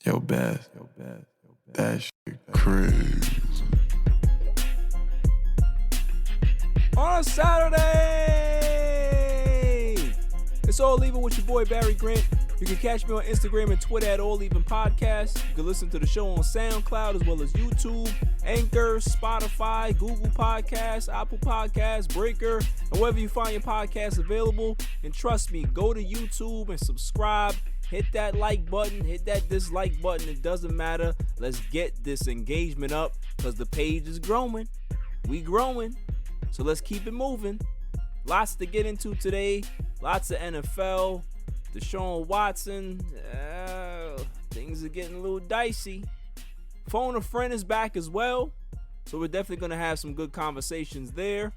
Yo, Beth. That shit crazy. On a Saturday! It's All Even with your boy Barry Grant. You can catch me on Instagram and Twitter at All Even Podcast. You can listen to the show on SoundCloud as well as YouTube, Anchor, Spotify, Google Podcasts, Apple Podcasts, Breaker, and wherever you find your podcasts available. And trust me, go to YouTube and subscribe. Hit that like button, hit that dislike button. It doesn't matter. Let's get this engagement up because the page is growing. We growing. So let's keep it moving. Lots to get into today. Lots of NFL. Deshaun Watson. Things are getting a little dicey. Phone a Friend is back as well. So we're definitely going to have some good conversations there.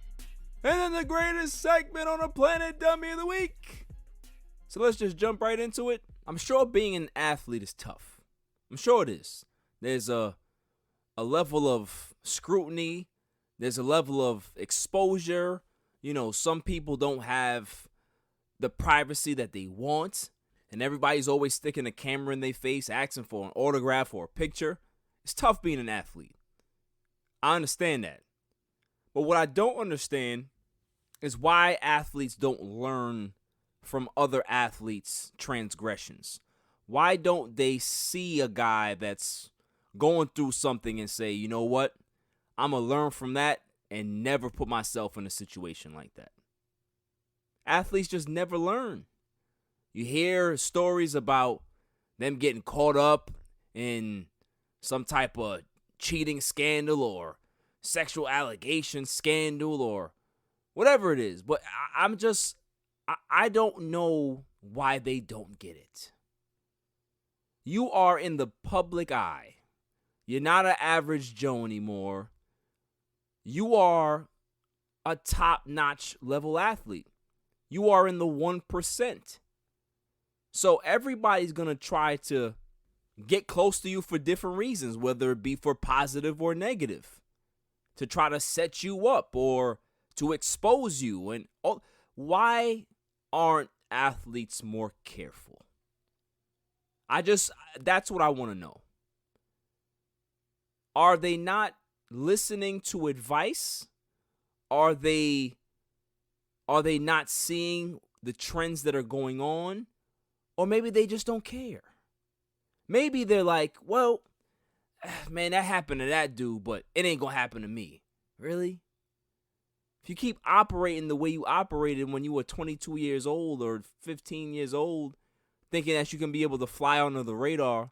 And then the greatest segment on the planet, Dummy of the Week. So let's just jump right into it. I'm sure being an athlete is tough. I'm sure it is. There's a level of scrutiny. There's a level of exposure. You know, some people don't have the privacy that they want. And everybody's always sticking a camera in their face, asking for an autograph or a picture. It's tough being an athlete. I understand that. But what I don't understand is why athletes don't learn from other athletes' transgressions. Why don't they see a guy that's going through something and say, you know what? I'm going to learn from that and never put myself in a situation like that. Athletes just never learn. You hear stories about them getting caught up in some type of cheating scandal or sexual allegation scandal or whatever it is. But I don't know why they don't get it. You are in the public eye. You're not an average Joe anymore. You are a top-notch level athlete. You are in the 1%. So everybody's going to try to get close to you for different reasons, whether it be for positive or negative, to try to set you up or to expose you. And why aren't athletes more careful? That's what I want to know. Are they not listening to advice? Are they not seeing the trends that are going on? Or maybe they just don't care. Maybe they're like, well, man, that happened to that dude, but it ain't gonna happen to me. Really? If you keep operating the way you operated when you were 22 years old or 15 years old, thinking that you can be able to fly under the radar,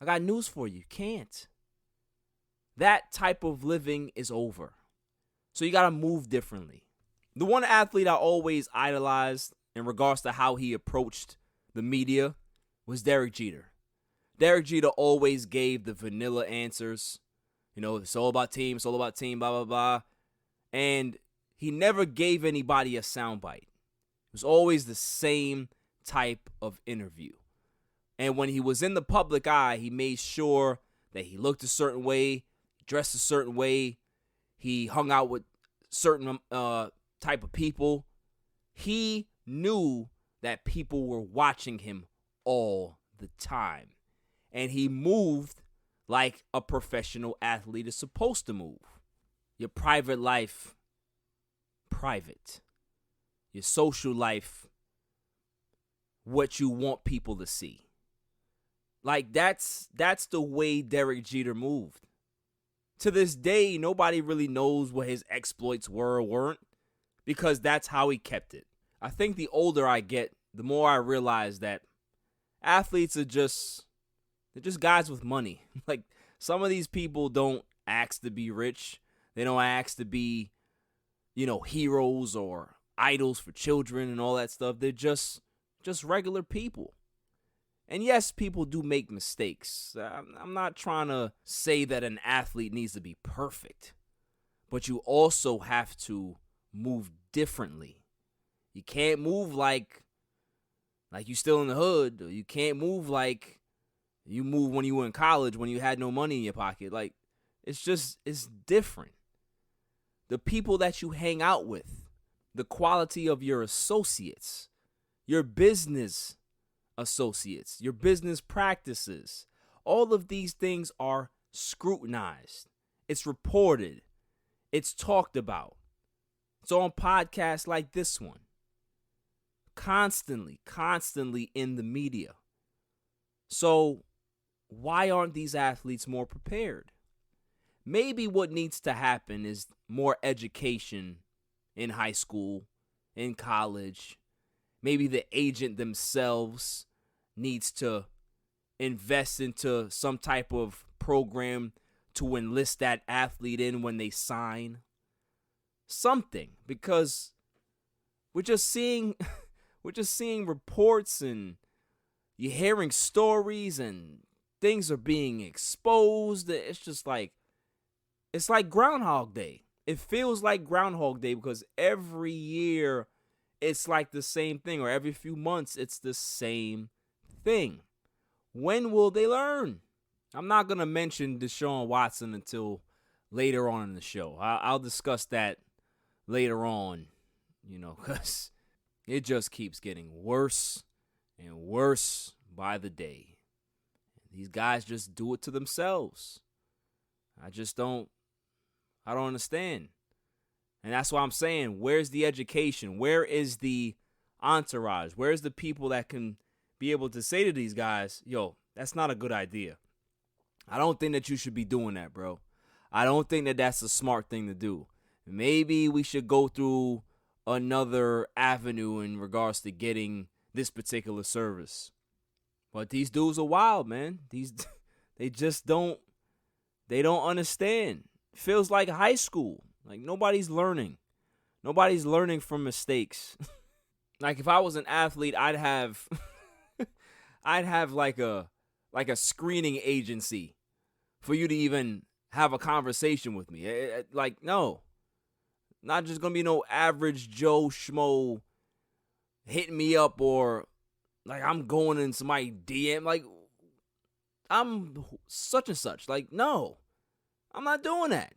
I got news for you. You can't. That type of living is over. So you got to move differently. The one athlete I always idolized in regards to how he approached the media was Derek Jeter. Derek Jeter always gave the vanilla answers. You know, it's all about team, blah, blah, blah. And he never gave anybody a soundbite. It was always the same type of interview. And when he was in the public eye, he made sure that he looked a certain way, dressed a certain way, he hung out with certain type of people. He knew that people were watching him all the time. And he moved like a professional athlete is supposed to move. Your private life, private. Your social life, what you want people to see. Like that's the way Derek Jeter moved. To this day, nobody really knows what his exploits were or weren't because that's how he kept it. I think the older I get, the more I realize that athletes are they're just guys with money. Like some of these people don't ask to be rich. They don't ask to be, heroes or idols for children and all that stuff. They're just regular people. And yes, people do make mistakes. I'm not trying to say that an athlete needs to be perfect. But you also have to move differently. You can't move like you still in the hood. Or you can't move like you moved when you were in college when you had no money in your pocket. Like, it's different. The people that you hang out with, the quality of your associates, your business associates, your business practices, All of these things are scrutinized. It's reported. It's talked about. It's on podcasts like this one. Constantly in the media. So why aren't these athletes more prepared? Maybe what needs to happen is more education in high school, in college. Maybe the agent themselves needs to invest into some type of program to enlist that athlete in when they sign. Something, because we're just seeing reports and you're hearing stories and things are being exposed. It's like Groundhog Day. It feels like Groundhog Day because every year it's like the same thing, or every few months it's the same thing. When will they learn? I'm not going to mention Deshaun Watson until later on in the show. I'll discuss that later on, because it just keeps getting worse and worse by the day. These guys just do it to themselves. I don't understand. And that's why I'm saying, where's the education? Where is the entourage? Where's the people that can be able to say to these guys, yo, that's not a good idea. I don't think that you should be doing that, bro. I don't think that that's a smart thing to do. Maybe we should go through another avenue in regards to getting this particular service. But these dudes are wild, man. They don't understand. It feels like high school. Like nobody's learning. Nobody's learning from mistakes. Like if I was an athlete, I'd have like a screening agency for you to even have a conversation with me. Like, no. Not just gonna be no average Joe Schmo hitting me up, or like I'm going in somebody's DM. Like, I'm such and such. Like, no. I'm not doing that.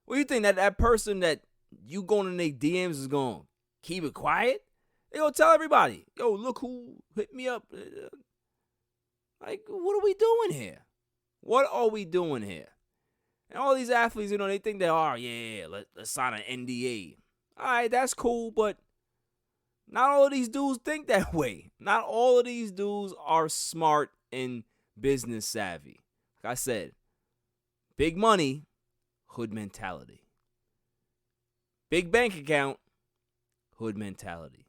What do you think, that person that you going in their DMs is going to keep it quiet? They going to tell everybody, yo, look who hit me up. Like, what are we doing here? What are we doing here? And all these athletes, they think they are, let's sign an NDA. All right, that's cool, but not all of these dudes think that way. Not all of these dudes are smart and business savvy. Like I said, big money, hood mentality. Big bank account, hood mentality.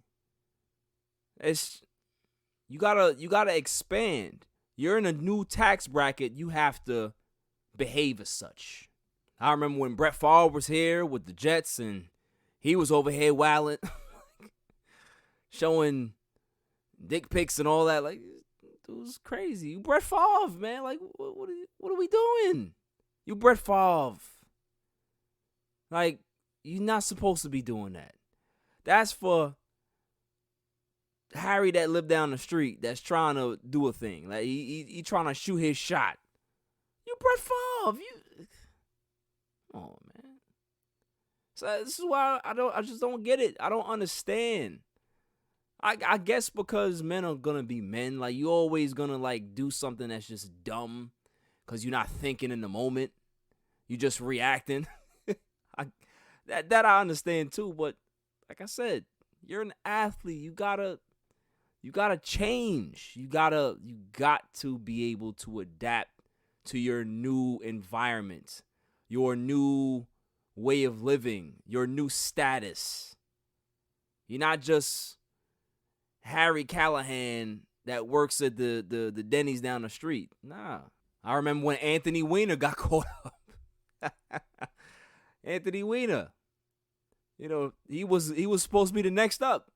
You gotta expand. You're in a new tax bracket. You have to behave as such. I remember when Brett Favre was here with the Jets and he was over here wilding, showing dick pics and all that. Like, it was crazy. You Brett Favre, man. Like, what are we doing? You Brett Favre. Like, you're not supposed to be doing that. That's for Harry that lived down the street that's trying to do a thing. Like, he trying to shoot his shot. You Brett Favre. Oh, man. So this is why I just don't get it. I don't understand. I guess because men are gonna be men. Like, you always gonna like do something that's just dumb because you're not thinking in the moment. You just reacting. That I understand too. But like I said, you're an athlete. You gotta change. You got to be able to adapt to your new environment, your new way of living, your new status. You're not just Harry Callahan that works at the Denny's down the street. Nah. I remember when Anthony Weiner got caught up. Anthony Weiner. He was supposed to be the next up.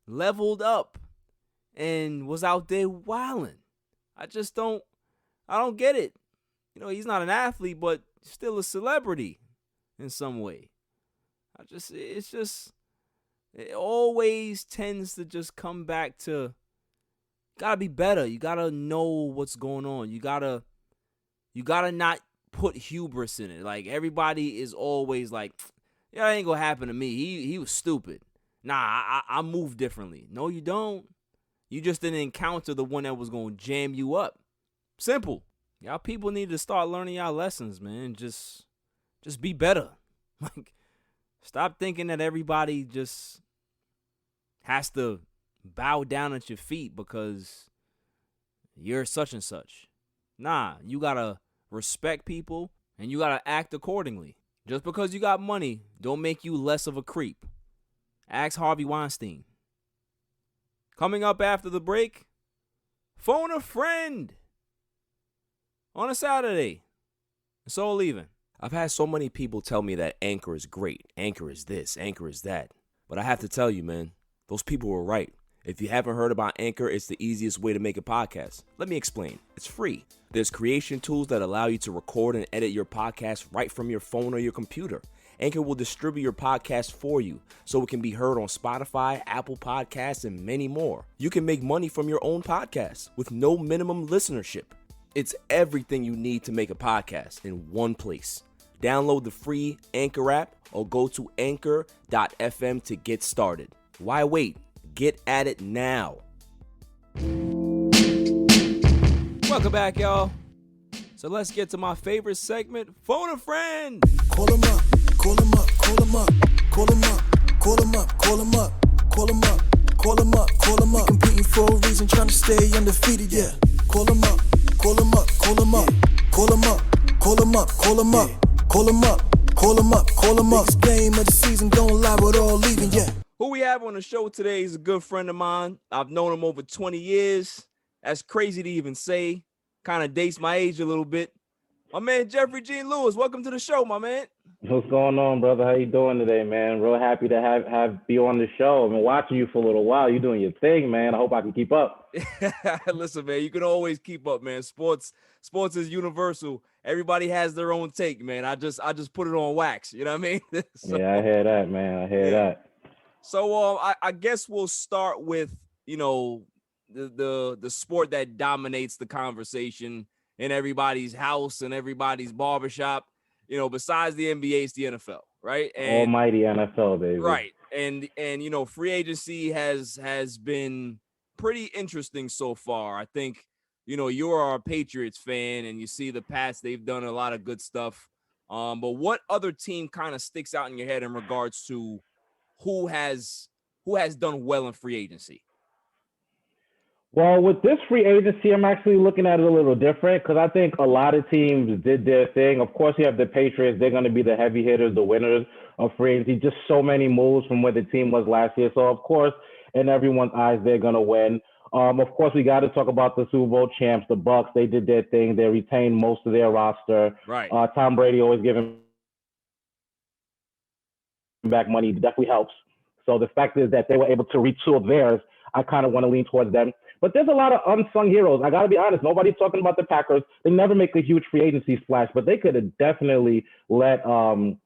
Leveled up and was out there wilding. I don't get it. He's not an athlete, but still a celebrity in some way. It always tends to just come back to, you gotta be better. You gotta know what's going on. You gotta not put hubris in it. Like, everybody is always like, yeah, that ain't gonna happen to me. He was stupid. Nah, I move differently. No, you don't. You just didn't encounter the one that was gonna jam you up. Simple. Y'all people need to start learning y'all lessons, man. Just be better. Like, stop thinking that everybody just has to bow down at your feet because you're such and such. Nah, you gotta respect people and you gotta act accordingly. Just because you got money don't make you less of a creep. Ask Harvey Weinstein. Coming up after the break, phone a friend on a Saturday. It's all leaving. I've had so many people tell me that Anchor is great. Anchor is this, Anchor is that. But I have to tell you, man, those people were right. If you haven't heard about Anchor, it's the easiest way to make a podcast. Let me explain. It's free. There's creation tools that allow you to record and edit your podcast right from your phone or your computer. Anchor will distribute your podcast for you so it can be heard on Spotify, Apple Podcasts, and many more. You can make money from your own podcast with no minimum listenership. It's everything you need to make a podcast in one place. Download the free Anchor app or go to anchor.fm to get started. Why wait? Get at it now. Welcome back, y'all. So let's get to my favorite segment, Phone a Friend. Call him up, call him up, call him up, call him up, call him up, call him up, call him up, call him up, call him up. We competing for a reason, trying to stay undefeated, yeah. Call him up, call him up, call him up, call him up, call him up, call him up, call him up, call him up, call him up. Biggest game of the season, don't lie, we're all leaving, yeah. Who we have on the show today is a good friend of mine. I've known him over 20 years. That's crazy to even say. Kind of dates my age a little bit. My man, Jeffrey Gene Lewis, welcome to the show, my man. What's going on, brother? How you doing today, man? Real happy to have be on the show. I've been watching you for a little while. You're doing your thing, man. I hope I can keep up. Listen, man, you can always keep up, man. Sports is universal. Everybody has their own take, man. I just put it on wax. You know what I mean? So, yeah, I hear that, man. I hear that. So I guess we'll start with, the sport that dominates the conversation in everybody's house and everybody's barbershop. Besides the NBA, it's the NFL, right? And, almighty NFL, baby. Right. And free agency has been pretty interesting so far. I think, you're a Patriots fan and you see the Pats, they've done a lot of good stuff. But what other team kind of sticks out in your head in regards to who has done well in free agency? Well, with this free agency, I'm actually looking at it a little different because I think a lot of teams did their thing. Of course, you have the Patriots. They're going to be the heavy hitters, the winners of free agency. Just so many moves from where the team was last year. So, of course, in everyone's eyes, they're going to win. Of course, we got to talk about the Super Bowl champs, the Bucs. They did their thing. They retained most of their roster. Right. Tom Brady always giving back money definitely helps. So the fact is that they were able to retool theirs. I kind of want to lean towards them. But there's a lot of unsung heroes. I got to be honest. Nobody's talking about the Packers. They never make a huge free agency splash, but they could have definitely let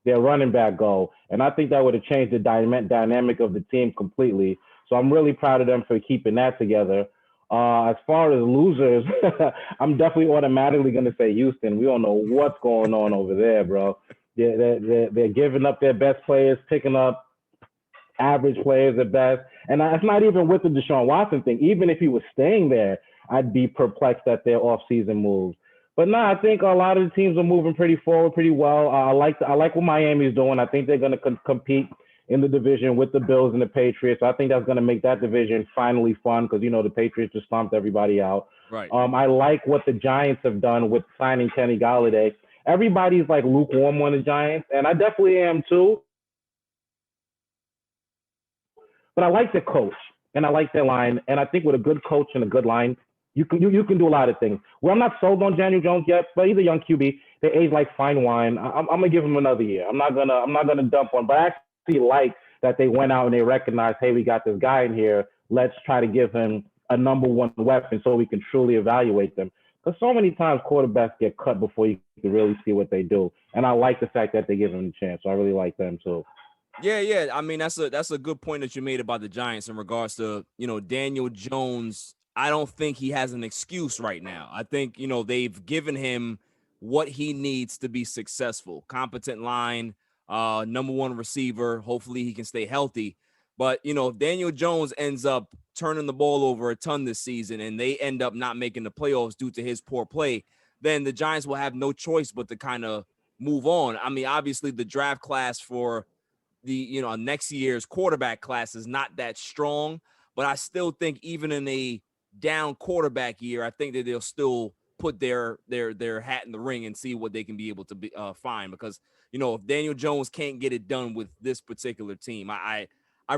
their running back go. And I think that would have changed the dynamic of the team completely. So I'm really proud of them for keeping that together. As far as losers, I'm definitely automatically going to say Houston. We don't know what's going on over there, bro. They're giving up their best players, picking up average players at best. And it's not even with the Deshaun Watson thing. Even if he was staying there, I'd be perplexed at their offseason moves. But no, I think a lot of the teams are moving pretty forward, pretty well. I like what Miami's doing. I think they're going to compete in the division with the Bills and the Patriots. I think that's going to make that division finally fun because, the Patriots just stomped everybody out. Right. I like what the Giants have done with signing Kenny Golladay. Everybody's like lukewarm on the Giants, and I definitely am too. But I like the coach, and I like their line. And I think with a good coach and a good line, you can do a lot of things. Well, I'm not sold on Daniel Jones yet, but he's a young QB. They age like fine wine. I'm gonna give him another year. I'm not gonna dump on. But I actually like that they went out and they recognized, hey, we got this guy in here. Let's try to give him a number one weapon so we can truly evaluate them. Because so many times quarterbacks get cut before you can really see what they do. And I like the fact that they give him a chance. So I really like them too. Yeah. I mean, that's a good point that you made about the Giants in regards to, Daniel Jones. I don't think he has an excuse right now. I think, they've given him what he needs to be successful. Competent line, number one receiver. Hopefully he can stay healthy. But, if Daniel Jones ends up turning the ball over a ton this season and they end up not making the playoffs due to his poor play, then the Giants will have no choice but to kind of move on. I mean, obviously the draft class for the, next year's quarterback class is not that strong, but I still think even in a down quarterback year, I think that they'll still put their hat in the ring and see what they can be able to find. Because, if Daniel Jones can't get it done with this particular team, I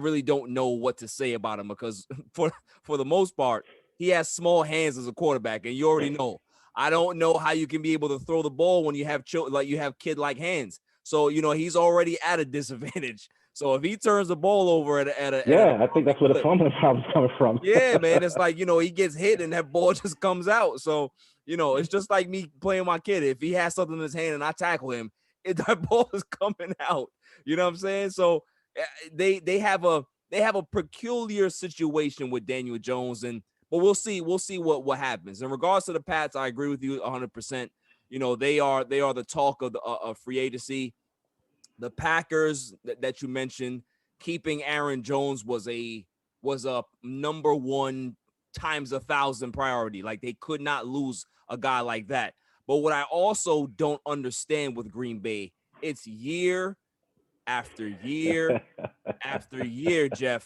really don't know what to say about him, because for the most part, he has small hands as a quarterback, and you already know. I don't know how you can be able to throw the ball when you have kid-like hands. So, he's already at a disadvantage. So if he turns the ball over I think that's where the fumbling problem's coming from. yeah, man, it's like, he gets hit and that ball just comes out. So, it's just like me playing my kid. If he has something in his hand and I tackle him, that ball is coming out. You know what I'm saying? So they have a peculiar situation with Daniel Jones, but we'll see what happens. In regards to the Pats, I agree with you 100%. They are the talk of free agency. The Packers that you mentioned, keeping Aaron Jones was a number one times 1,000 priority. Like, they could not lose a guy like that. But what I also don't understand with Green Bay, it's year after year after year, Jeff,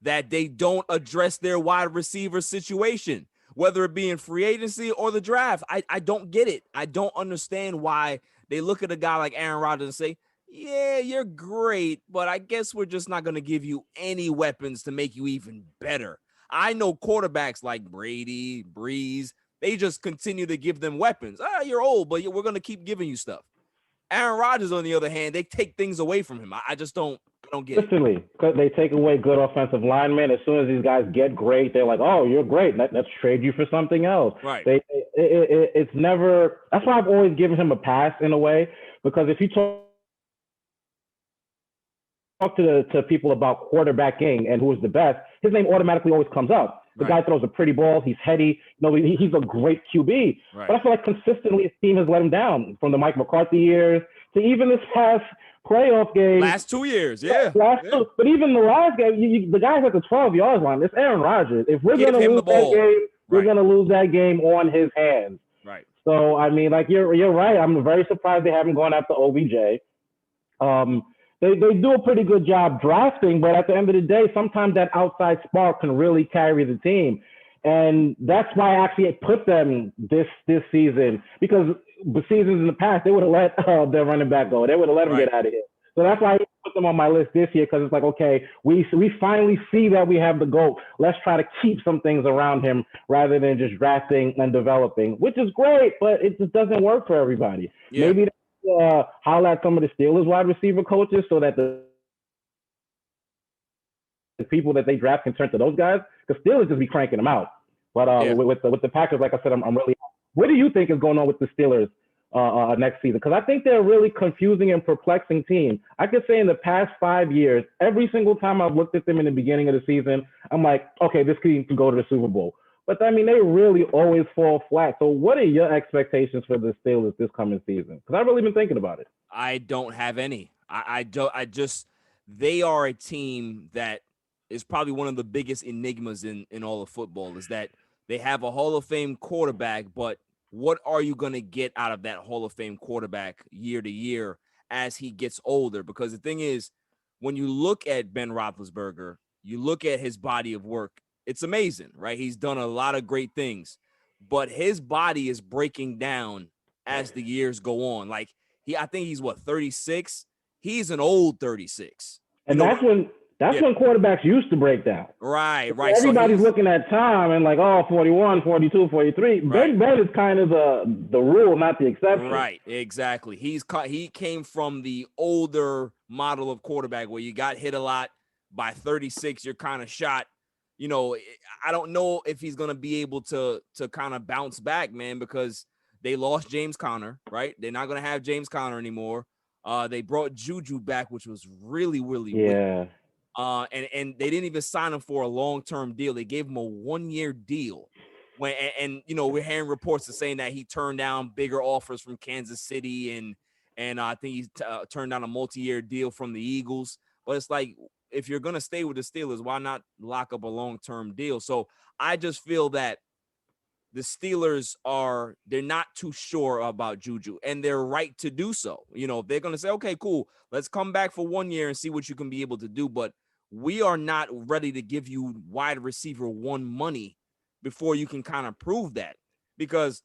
that they don't address their wide receiver situation, whether it be in free agency or the draft. I don't get it. I don't understand why they look at a guy like Aaron Rodgers and say, yeah, you're great, but I guess we're just not going to give you any weapons to make you even better. I know quarterbacks like Brady, Breeze, they just continue to give them weapons. You're old, but we're going to keep giving you stuff. Aaron Rodgers, on the other hand, they take things away from him. I just don't get it. Because they take away good offensive linemen. As soon as these guys get great, they're like, oh, you're great. Let's trade you for something else. Right. It's never – that's why I've always given him a pass in a way, because if you talk to people about quarterbacking and who is the best, his name automatically always comes up. The guy throws a pretty ball. He's heady. He's a great QB. Right. But I feel like consistently his team has let him down, from the Mike McCarthy years to even this past playoff game. Last 2 years, yeah. Two, but even the last game, the guy's at the 12-yard line. It's Aaron Rodgers. If we're going to lose that game, we're going to lose that game on his hands. Right. So, I mean, like, you're right. I'm very surprised they haven't gone after OBJ. They do a pretty good job drafting, but at the end of the day, sometimes that outside spark can really carry the team. And that's why I actually put them this season, because the seasons in the past, they would have let their running back go. They would have let him get out of here. So that's why I put them on my list this year, because it's like, okay, we finally see that we have the GOAT. Let's try to keep some things around him rather than just drafting and developing, which is great, but it just doesn't work for everybody. Yeah. Maybe holler at some of the Steelers wide receiver coaches so that the people that they draft can turn to those guys, because Steelers just be cranking them out. But with the Packers, like I said, I'm really. What do you think is going on with the Steelers next season? Because I think they're a really confusing and perplexing team. I could say in the past 5 years, every single time I've looked at them in the beginning of the season, I'm like, okay, this team can go to the Super Bowl. But I mean, they really always fall flat. So what are your expectations for the Steelers this coming season? Because I've really been thinking about it. I don't have any. They are a team that is probably one of the biggest enigmas in all of football, is that they have a Hall of Fame quarterback, but what are you going to get out of that Hall of Fame quarterback year to year as he gets older? Because the thing is, when you look at Ben Roethlisberger, you look at his body of work, it's amazing, right? He's done a lot of great things, but his body is breaking down as the years go on. Like, I think he's 36? He's an old 36. And that's when quarterbacks used to break down. Right. Everybody's looking at time and like, 41, 42, 43. Right. Ben is kind of the rule, not the exception. Right, exactly. He came from the older model of quarterback where you got hit a lot. By 36, you're kind of shot. I don't know if he's going to be able to kind of bounce back, man, because they lost James Conner, right? They're not going to have James Conner anymore. They brought Juju back, which was really, really weird. And they didn't even sign him for a long-term deal. They gave him a 1-year deal. And we're hearing reports of saying that he turned down bigger offers from Kansas City, and I think he turned down a multi-year deal from the Eagles. But it's like, if you're gonna stay with the Steelers, why not lock up a long-term deal? So I just feel that the Steelers they're not too sure about Juju, and they're right to do so. They're going to say, okay, cool, let's come back for 1 year and see what you can be able to do. But we are not ready to give you wide receiver one money before you can kind of prove that. Because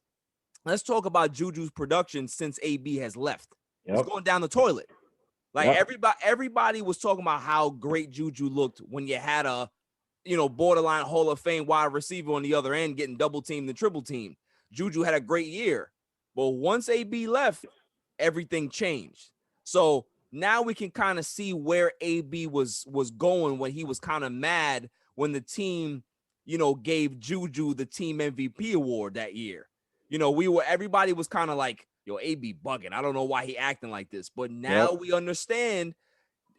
let's talk about Juju's production since AB has left. Yep. It's going down the toilet. Like Yep. everybody was talking about how great Juju looked when you had a borderline Hall of Fame wide receiver on the other end getting double teamed and triple teamed. Juju had a great year. But once AB left, everything changed. So now we can kind of see where AB was going when he was kind of mad when the team, gave Juju the team MVP award that year. Everybody was kind of like, yo, AB bugging. I don't know why he acting like this. But now we understand.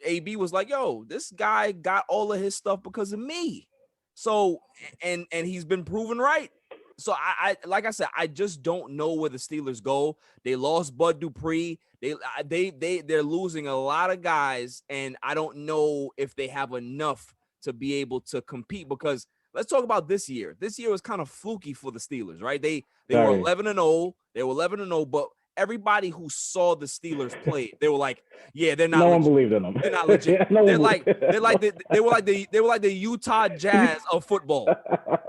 AB was like, yo, this guy got all of his stuff because of me. So, and he's been proven right. So I like I said, I just don't know where the Steelers go. They lost Bud Dupree. They're losing a lot of guys, and I don't know if they have enough to be able to compete. Because let's talk about this year. This year was kind of fluky for the Steelers, right? They were 11-0. They were 11-0, but everybody who saw the Steelers play, they were like, yeah, they're not. No legit. one believed in them. They're not legit. They were like the Utah Jazz of football.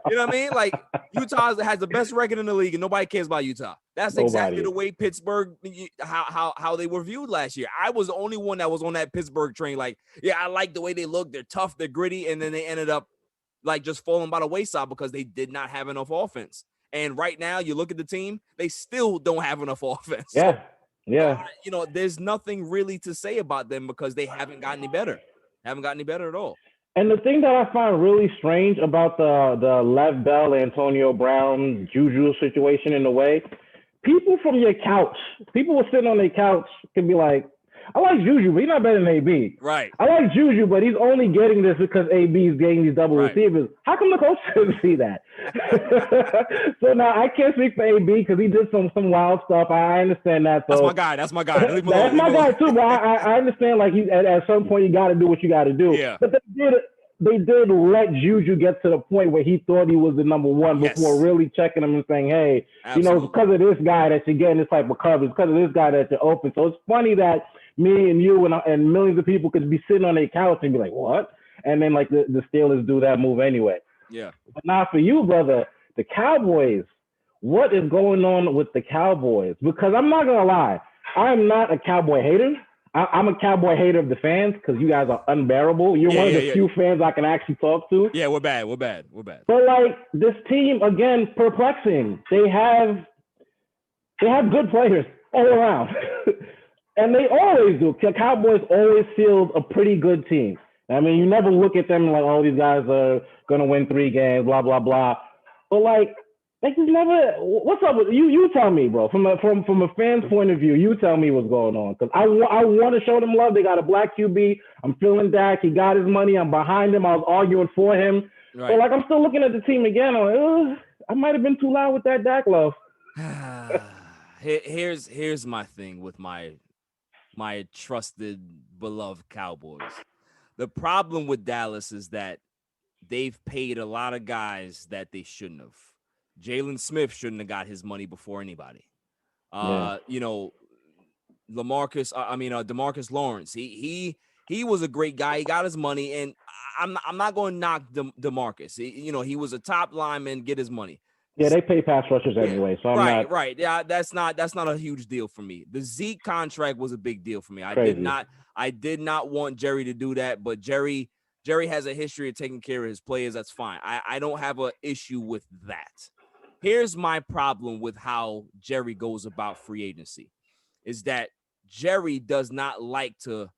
You know what I mean? Like Utah has the best record in the league, and nobody cares about Utah. That's exactly the way Pittsburgh, how they were viewed last year. I was the only one that was on that Pittsburgh train. Like, yeah, I like the way they look. They're tough. They're gritty, and then they ended up like just falling by the wayside because they did not have enough offense. And right now, you look at the team, they still don't have enough offense. Yeah. There's nothing really to say about them because they haven't gotten any better. Haven't gotten any better at all. And the thing that I find really strange about the Lev Bell, Antonio Brown, Juju situation in a way, people from your couch, people were sitting on their couch can be like, I like Juju, but he's not better than AB. Right. I like Juju, but he's only getting this because AB is getting these double receivers. How come the coach didn't see that? So now I can't speak for AB because he did some wild stuff. I understand that. So. That's my guy. That's my guy too. But I understand like at some point you got to do what you got to do. Yeah. But they did let Juju get to the point where he thought he was the number one before really checking him and saying, hey, Absolutely. Because of this guy that you're getting this type of coverage, because of this guy that you're open. So it's funny that me and you and millions of people could be sitting on their couch and be like, what? And then like the Steelers do that move anyway. Yeah. But now for you, brother, the Cowboys, what is going on with the Cowboys? Because I'm not going to lie, I'm not a Cowboy hater. I'm a Cowboy hater of the fans because you guys are unbearable. You're one of the few fans I can actually talk to. Yeah, we're bad. But like this team, again, perplexing. They have good players all around. And they always do. The Cowboys always field a pretty good team. I mean, you never look at them like, oh, these guys are going to win 3 games, blah, blah, blah. But like, they just never. What's up with you? You tell me, bro. From a fan's point of view, you tell me what's going on. Because I want to show them love. They got a black QB. I'm feeling Dak. He got his money. I'm behind him. I was arguing for him. Right. But like, I'm still looking at the team again. I'm like, I might have been too loud with that Dak love. Here's my thing with my trusted, beloved Cowboys. The problem with Dallas is that they've paid a lot of guys that they shouldn't have. Jalen Smith shouldn't have got his money before anybody. DeMarcus Lawrence. He was a great guy. He got his money, and I'm not going to knock DeMarcus. He was a top lineman. Get his money. Yeah, they pay pass rushers anyway. So right. Yeah, that's not a huge deal for me. The Zeke contract was a big deal for me. I did not want Jerry to do that, but Jerry has a history of taking care of his players. That's fine. I don't have an issue with that. Here's my problem with how Jerry goes about free agency is that Jerry does not like to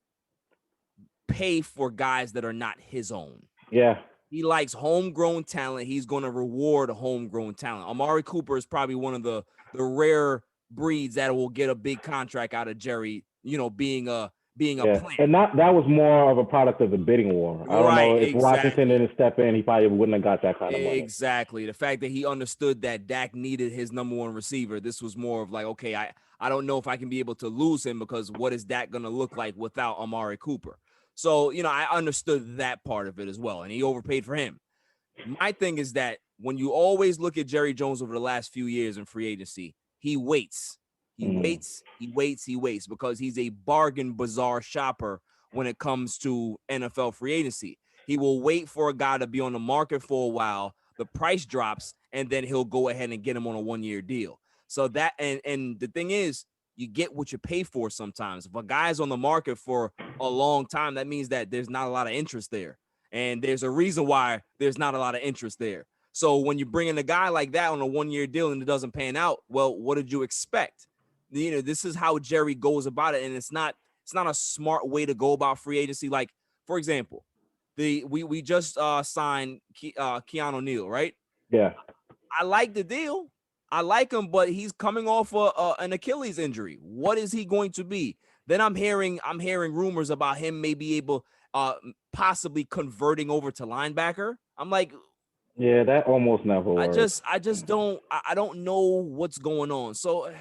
pay for guys that are not his own. Yeah. He likes homegrown talent. He's going to reward homegrown talent. Amari Cooper is probably one of the rare breeds that will get a big contract out of Jerry, being a plant. And that was more of a product of the bidding war. I don't know if Washington didn't step in, he probably wouldn't have got that kind of money. Exactly. The fact that he understood that Dak needed his number one receiver, this was more of like, okay, I don't know if I can be able to lose him because what is Dak going to look like without Amari Cooper? So, I understood that part of it as well, and he overpaid for him. My thing is that when you always look at Jerry Jones over the last few years in free agency, he waits. He waits because he's a bargain bazaar shopper when it comes to NFL free agency. He will wait for a guy to be on the market for a while, the price drops, and then he'll go ahead and get him on a 1-year deal. So that and the thing is, you get what you pay for sometimes. If a guy's on the market for a long time, that means that there's not a lot of interest there. And there's a reason why there's not a lot of interest there. So when you bring in a guy like that on a 1-year deal and it doesn't pan out, well, what did you expect? This is how Jerry goes about it, and it's not a smart way to go about free agency. Like, for example, we just signed Keanu Neal, right? Yeah. I like the deal. I like him, but he's coming off an Achilles injury. What is he going to be? Then I'm hearing rumors about him maybe able possibly converting over to linebacker. I'm like, yeah, that almost never works. I don't know what's going on. So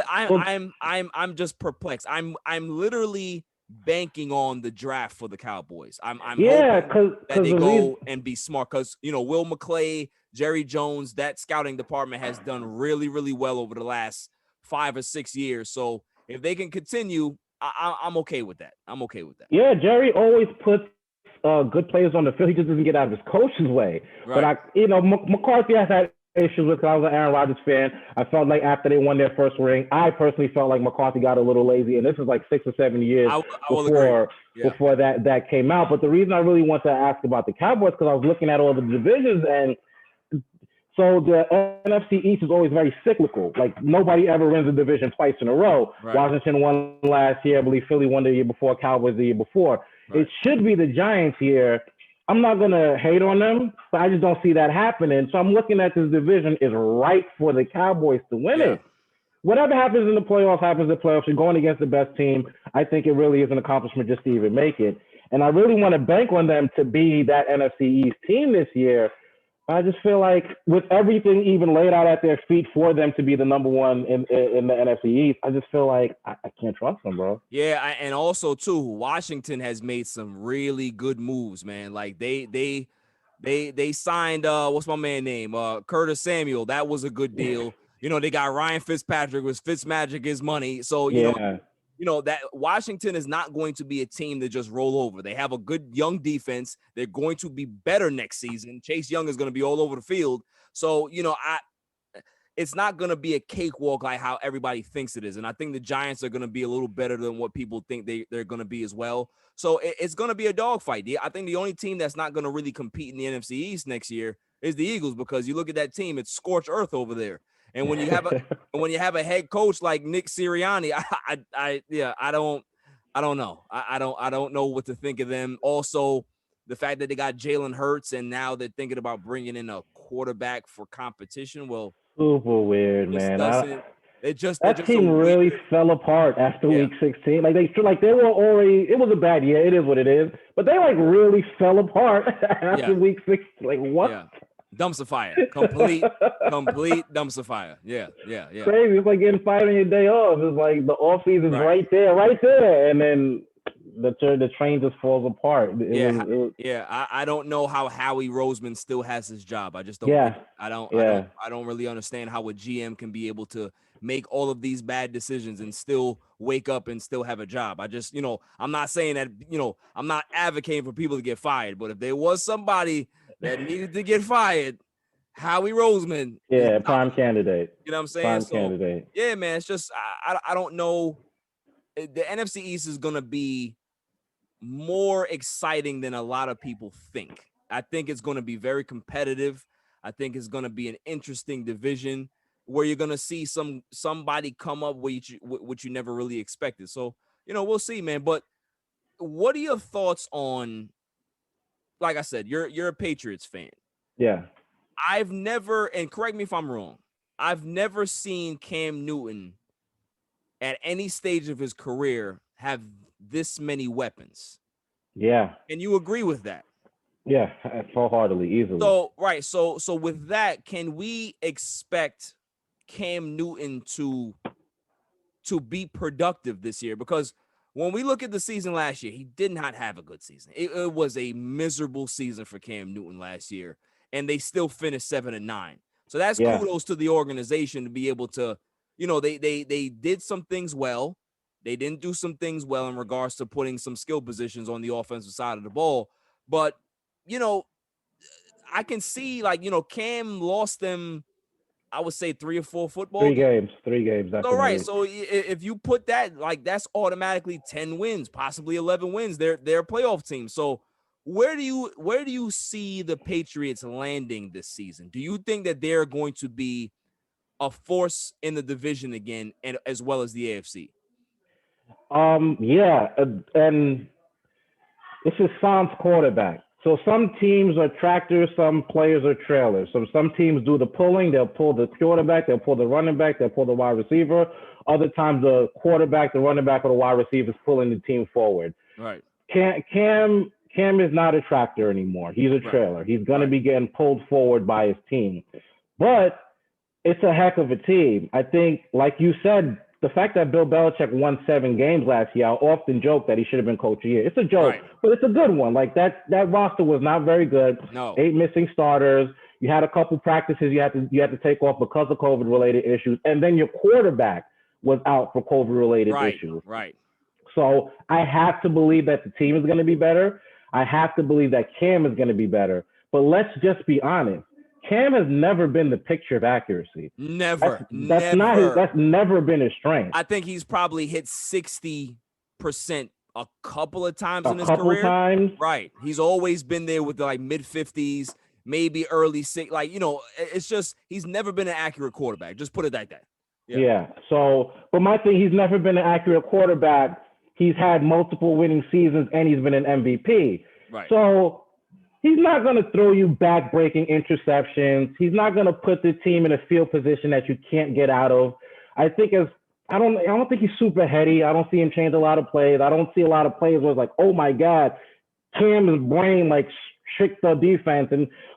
I'm just perplexed. I'm literally banking on the draft for the Cowboys. I'm hoping that they go and be smart because Will McClay, Jerry Jones, that scouting department has done really, really well over the last 5 or 6 years. So if they can continue, I'm okay with that. Yeah, Jerry always puts good players on the field. He just doesn't get out of his coach's way. Right. But McCarthy has had issues with. I was an Aaron Rodgers fan. I felt like after they won their first ring, I personally felt like McCarthy got a little lazy, and this is like 6 or 7 years before that came out. But the reason I really want to ask about the Cowboys because I was looking at all the divisions, and so the NFC East is always very cyclical. Like nobody ever wins a division twice in a row. Right. Washington won last year. I believe Philly won the year before. Cowboys the year before. Right. It should be the Giants here. I'm not going to hate on them, but I just don't see that happening. So I'm looking at this division is right for the Cowboys to win it. Whatever happens in the playoffs happens in the playoffs. You're going against the best team. I think it really is an accomplishment just to even make it. And I really want to bank on them to be that NFC East team this year. I just feel like with everything even laid out at their feet for them to be the number one in the NFC East, I just feel like I can't trust them, bro. Yeah, and also too, Washington has made some really good moves, man. Like they signed what's my man name? Curtis Samuel. That was a good deal. They got Ryan Fitzpatrick with Fitzmagic his money. So that Washington is not going to be a team that just roll over. They have a good young defense. They're going to be better next season. Chase Young is going to be all over the field. So, it's not going to be a cakewalk like how everybody thinks it is. And I think the Giants are going to be a little better than what people think they're going to be as well. So it's going to be a dogfight. I think the only team that's not going to really compete in the NFC East next year is the Eagles, because you look at that team, it's scorched earth over there. And when you have a head coach like Nick Sirianni, I don't know. I don't know what to think of them. Also, the fact that they got Jalen Hurts and now they're thinking about bringing in a quarterback for competition. Well, super weird, man. That team really fell apart after week 16. They were already. It was a bad year. It is what it is. But they really fell apart after week 16. Like what? Yeah. Dumpster fire, complete dumpster fire. Yeah. Crazy. It's like getting fired on your day off. It's like the off season's right there, and then the train just falls apart. I don't know how Howie Roseman still has his job. I just don't. Yeah. I don't really understand how a GM can be able to make all of these bad decisions and still wake up and still have a job. I just, I'm not saying that, I'm not advocating for people to get fired, but if there was somebody that needed to get fired, Howie Roseman. Yeah, prime candidate. You know what I'm saying? Prime candidate. Yeah, man. It's just I don't know. The NFC East is gonna be more exciting than a lot of people think. I think it's gonna be very competitive. I think it's gonna be an interesting division where you're gonna see somebody come up which you never really expected. So we'll see, man. But what are your thoughts on? Like I said, you're a Patriots fan. Yeah. I've never, and correct me if I'm wrong, I've never seen Cam Newton at any stage of his career have this many weapons. Yeah. And you agree with that? Yeah, wholeheartedly, easily. So, right. So with that, can we expect Cam Newton to be productive this year? Because when we look at the season last year, he did not have a good season. It was a miserable season for Cam Newton last year, and they still finished 7-9. So that's kudos to the organization to be able to, they did some things well. They didn't do some things well in regards to putting some skill positions on the offensive side of the ball. But, I can see, Cam lost them, I would say 3 or 4 football games. 3 games. So, right. So if you put that, that's automatically 10 wins, possibly 11 wins. They're a playoff team. So where do you see the Patriots landing this season? Do you think that they're going to be a force in the division again, and as well as the AFC? Yeah. And this is sans quarterback. So some teams are tractors, some players are trailers. So some teams do the pulling, they'll pull the quarterback, they'll pull the running back, they'll pull the wide receiver. Other times the quarterback, the running back, or the wide receiver is pulling the team forward. Right. Cam is not a tractor anymore. He's a trailer. He's going to be getting pulled forward by his team. But it's a heck of a team. I think, like you said, the fact that Bill Belichick won 7 games last year, I often joke that he should have been coach of the year. It's a joke, but it's a good one. Like that roster was not very good. No. 8 missing starters. You had a couple practices you had to take off because of COVID-related issues, and then your quarterback was out for COVID-related issues. Right. So I have to believe that the team is going to be better. I have to believe that Cam is going to be better. But let's just be honest. Cam has never been the picture of accuracy. Never. That's never been his strength. I think he's probably hit 60% a couple of times in his career. A couple times. Right. He's always been there with mid 50s, maybe early 6. It's just he's never been an accurate quarterback. Just put it like that. Yeah. So, but my thing, he's never been an accurate quarterback. He's had multiple winning seasons and he's been an MVP. Right. So he's not going to throw you back-breaking interceptions. He's not going to put the team in a field position that you can't get out of. I don't think he's super heady. I don't see him change a lot of plays. I don't see a lot of plays where it's like, oh my God, Cam's brain tricked the defense.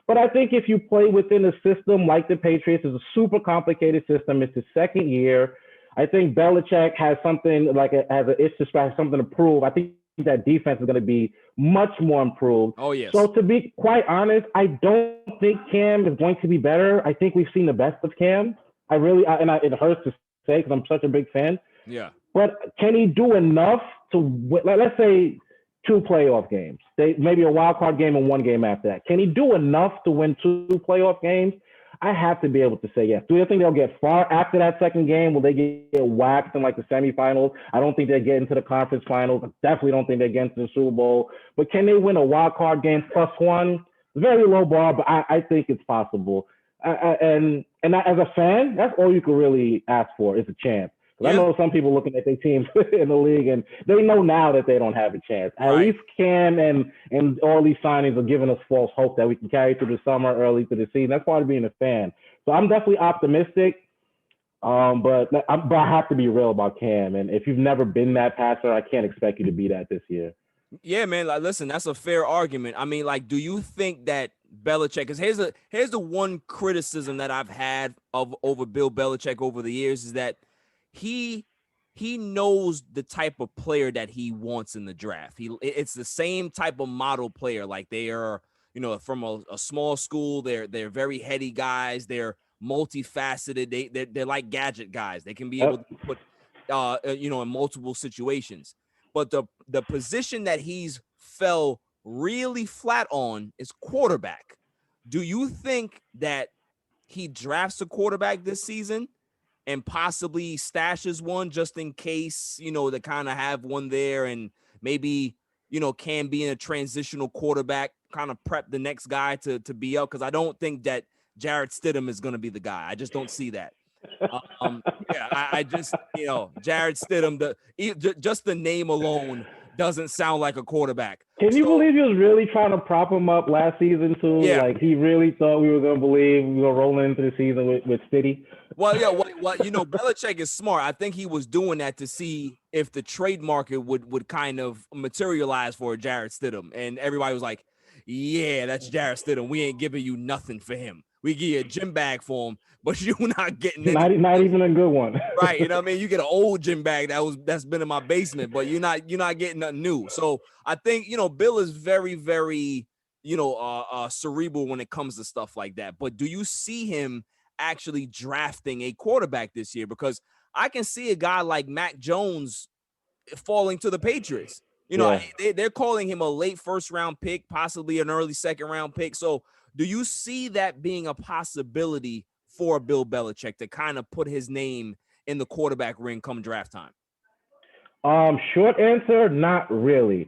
But I think if you play within a system like the Patriots, it's a super complicated system. It's his second year. I think Belichick has something has an itch to scratch, something to prove. I think that defense is going to be much more improved. Oh, yes. So to be quite honest, I don't think Cam is going to be better. I think we've seen the best of Cam. It hurts to say because I'm such a big fan. Yeah. But can he do enough to win, let's say 2 playoff games, maybe a wild card game and 1 game after that? Can he do enough to win 2 playoff games? I have to be able to say yes. Do you think they'll get far after that second game? Will they get waxed in the semifinals? I don't think they get into the conference finals. I definitely don't think they get into the Super Bowl. But can they win a wild card game +1? Very low bar, but I think it's possible. And as a fan, that's all you can really ask for is a chance. I know some people looking at their teams in the league, and they know now that they don't have a chance. At least Cam and all these signings are giving us false hope that we can carry through the summer, early through the season. That's part of being a fan. So I'm definitely optimistic, but I have to be real about Cam. And if you've never been that passer, I can't expect you to be that this year. Yeah, man. Listen, that's a fair argument. I mean, do you think that Belichick? Because here's the one criticism that I've had over Bill Belichick over the years is that he knows the type of player that he wants in the draft. It's the same type of model player. They are, from a small school. They're very heady guys. They're multifaceted. They're like gadget guys. They can be able to put, in multiple situations. But the position that he's fell really flat on is quarterback. Do you think that he drafts a quarterback this season and possibly stashes one just in case, to kind of have one there and maybe, can be in a transitional quarterback, kind of prep the next guy to be up? Because I don't think that Jarrett Stidham is going to be the guy. I just don't see that. I just, Jarrett Stidham, just the name alone doesn't sound like a quarterback. Can you believe he was really trying to prop him up last season too? Yeah. He really thought we were going to believe we were rolling into the season with Stiddy. Well, yeah, Belichick is smart. I think he was doing that to see if the trade market would kind of materialize for Jarrett Stidham. And everybody was like, yeah, that's Jarrett Stidham. We ain't giving you nothing for him. We give you a gym bag for him, but you're not getting Not even a good one. right. You know what I mean? You get an old gym bag that's been in my basement, but you're not getting nothing new. So I think, Bill is very, very, cerebral when it comes to stuff like that. But do you see him actually drafting a quarterback this year? Because I can see a guy like Mac Jones falling to the Patriots. They're calling him a late first round pick, possibly an early second round pick. So do you see that being a possibility for Bill Belichick to kind of put his name in the quarterback ring come draft time? Short answer, not really.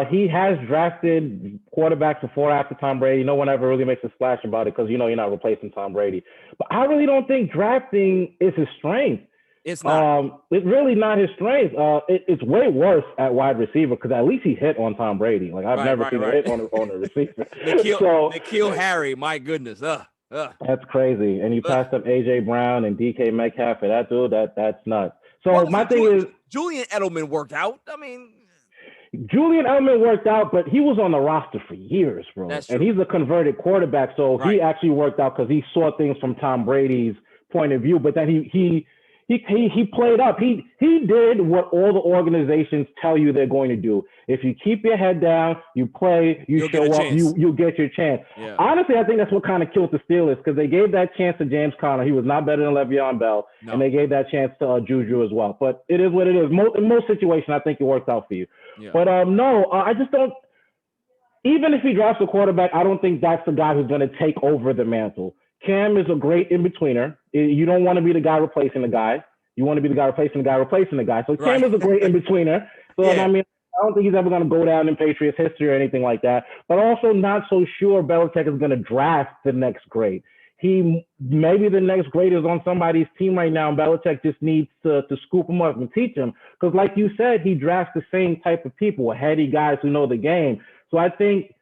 He has drafted quarterbacks before after Tom Brady. No one ever really makes a splash about it because you're not replacing Tom Brady. But I really don't think drafting is his strength. It's not. It's really not his strength. It's way worse at wide receiver because at least he hit on Tom Brady. Like I've never seen a hit on a receiver. They kill Harry. My goodness. That's crazy. And you passed up AJ Brown and DK Metcalf for that dude. That's nuts. So my thing is Julian Edelman worked out. I mean, Julian Edelman worked out, but he was on the roster for years, bro. And he's a converted quarterback, so he actually worked out because he saw things from Tom Brady's point of view. But then he played up. He did what all the organizations tell you they're going to do. If you keep your head down, you play, you show up, you'll get your chance. Yeah. Honestly, I think that's what kind of killed the Steelers because they gave that chance to James Conner. He was not better than Le'Veon Bell, and they gave that chance to Juju as well. But it is what it is. In most situations, I think it worked out for you. Yeah. But I just don't. Even if he drafts a quarterback, I don't think that's the guy who's going to take over the mantle. Cam is a great in-betweener. You don't want to be the guy replacing the guy. You want to be the guy replacing the guy replacing the guy. So Cam is a great in-betweener. So, I mean, I don't think he's ever going to go down in Patriots history or anything like that. But also not so sure Belichick is going to draft the next great. Maybe the next great is on somebody's team right now, and Belichick just needs to scoop him up and teach him. Because like you said, he drafts the same type of people, heady guys who know the game. So I think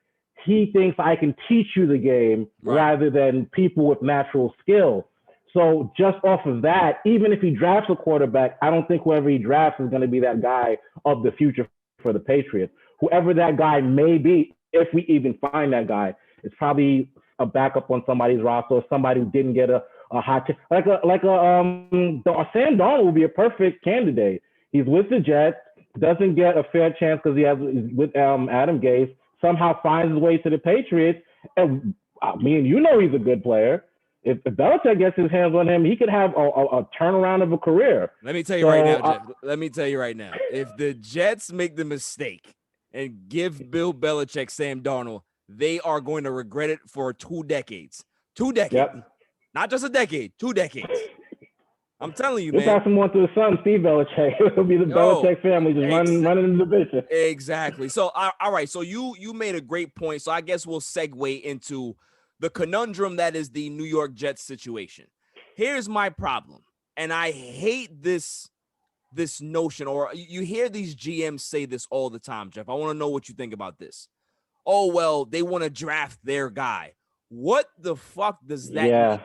he thinks I can teach you the game rather than people with natural skill. So just off of that, even if he drafts a quarterback, I don't think whoever he drafts is going to be that guy of the future for the Patriots. Whoever that guy may be, if we even find that guy, it's probably a backup on somebody's roster or somebody who didn't get a hot chance. Sam Darnold would be a perfect candidate. He's with the Jets, doesn't get a fair chance because he's with Adam Gase, somehow finds his way to the Patriots. And he's a good player. If Belichick gets his hands on him, he could have a turnaround of a career. Let me tell you right now, Jeff. Let me tell you right now. If the Jets make the mistake and give Bill Belichick Sam Darnold, they are going to regret it for 2 decades. 2 decades. Yep. Not just a decade, 2 decades. I'm telling you, man. We'll pass him on to his son, Steve Belichick. It'll be the Belichick family just running in the division. Exactly. So, all right. So you made a great point. So I guess we'll segue into the conundrum that is the New York Jets situation. Here's my problem. And I hate this notion, or you hear these GMs say this all the time, Jeff. I want to know what you think about this. Oh, well, they want to draft their guy. What the fuck does that mean?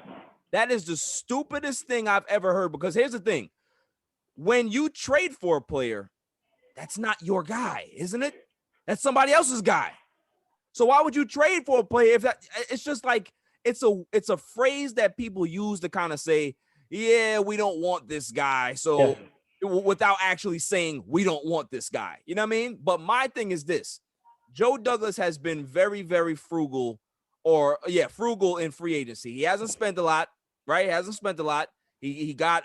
That is the stupidest thing I've ever heard, because here's the thing. When you trade for a player, that's not your guy, isn't it? That's somebody else's guy. So why would you trade for a player if that? It's just like it's a phrase that people use to kind of say, yeah, we don't want this guy. So without actually saying we don't want this guy, you know what I mean? But my thing is this: Joe Douglas has been very, very frugal, frugal in free agency. He hasn't spent a lot, right? He hasn't spent a lot. He got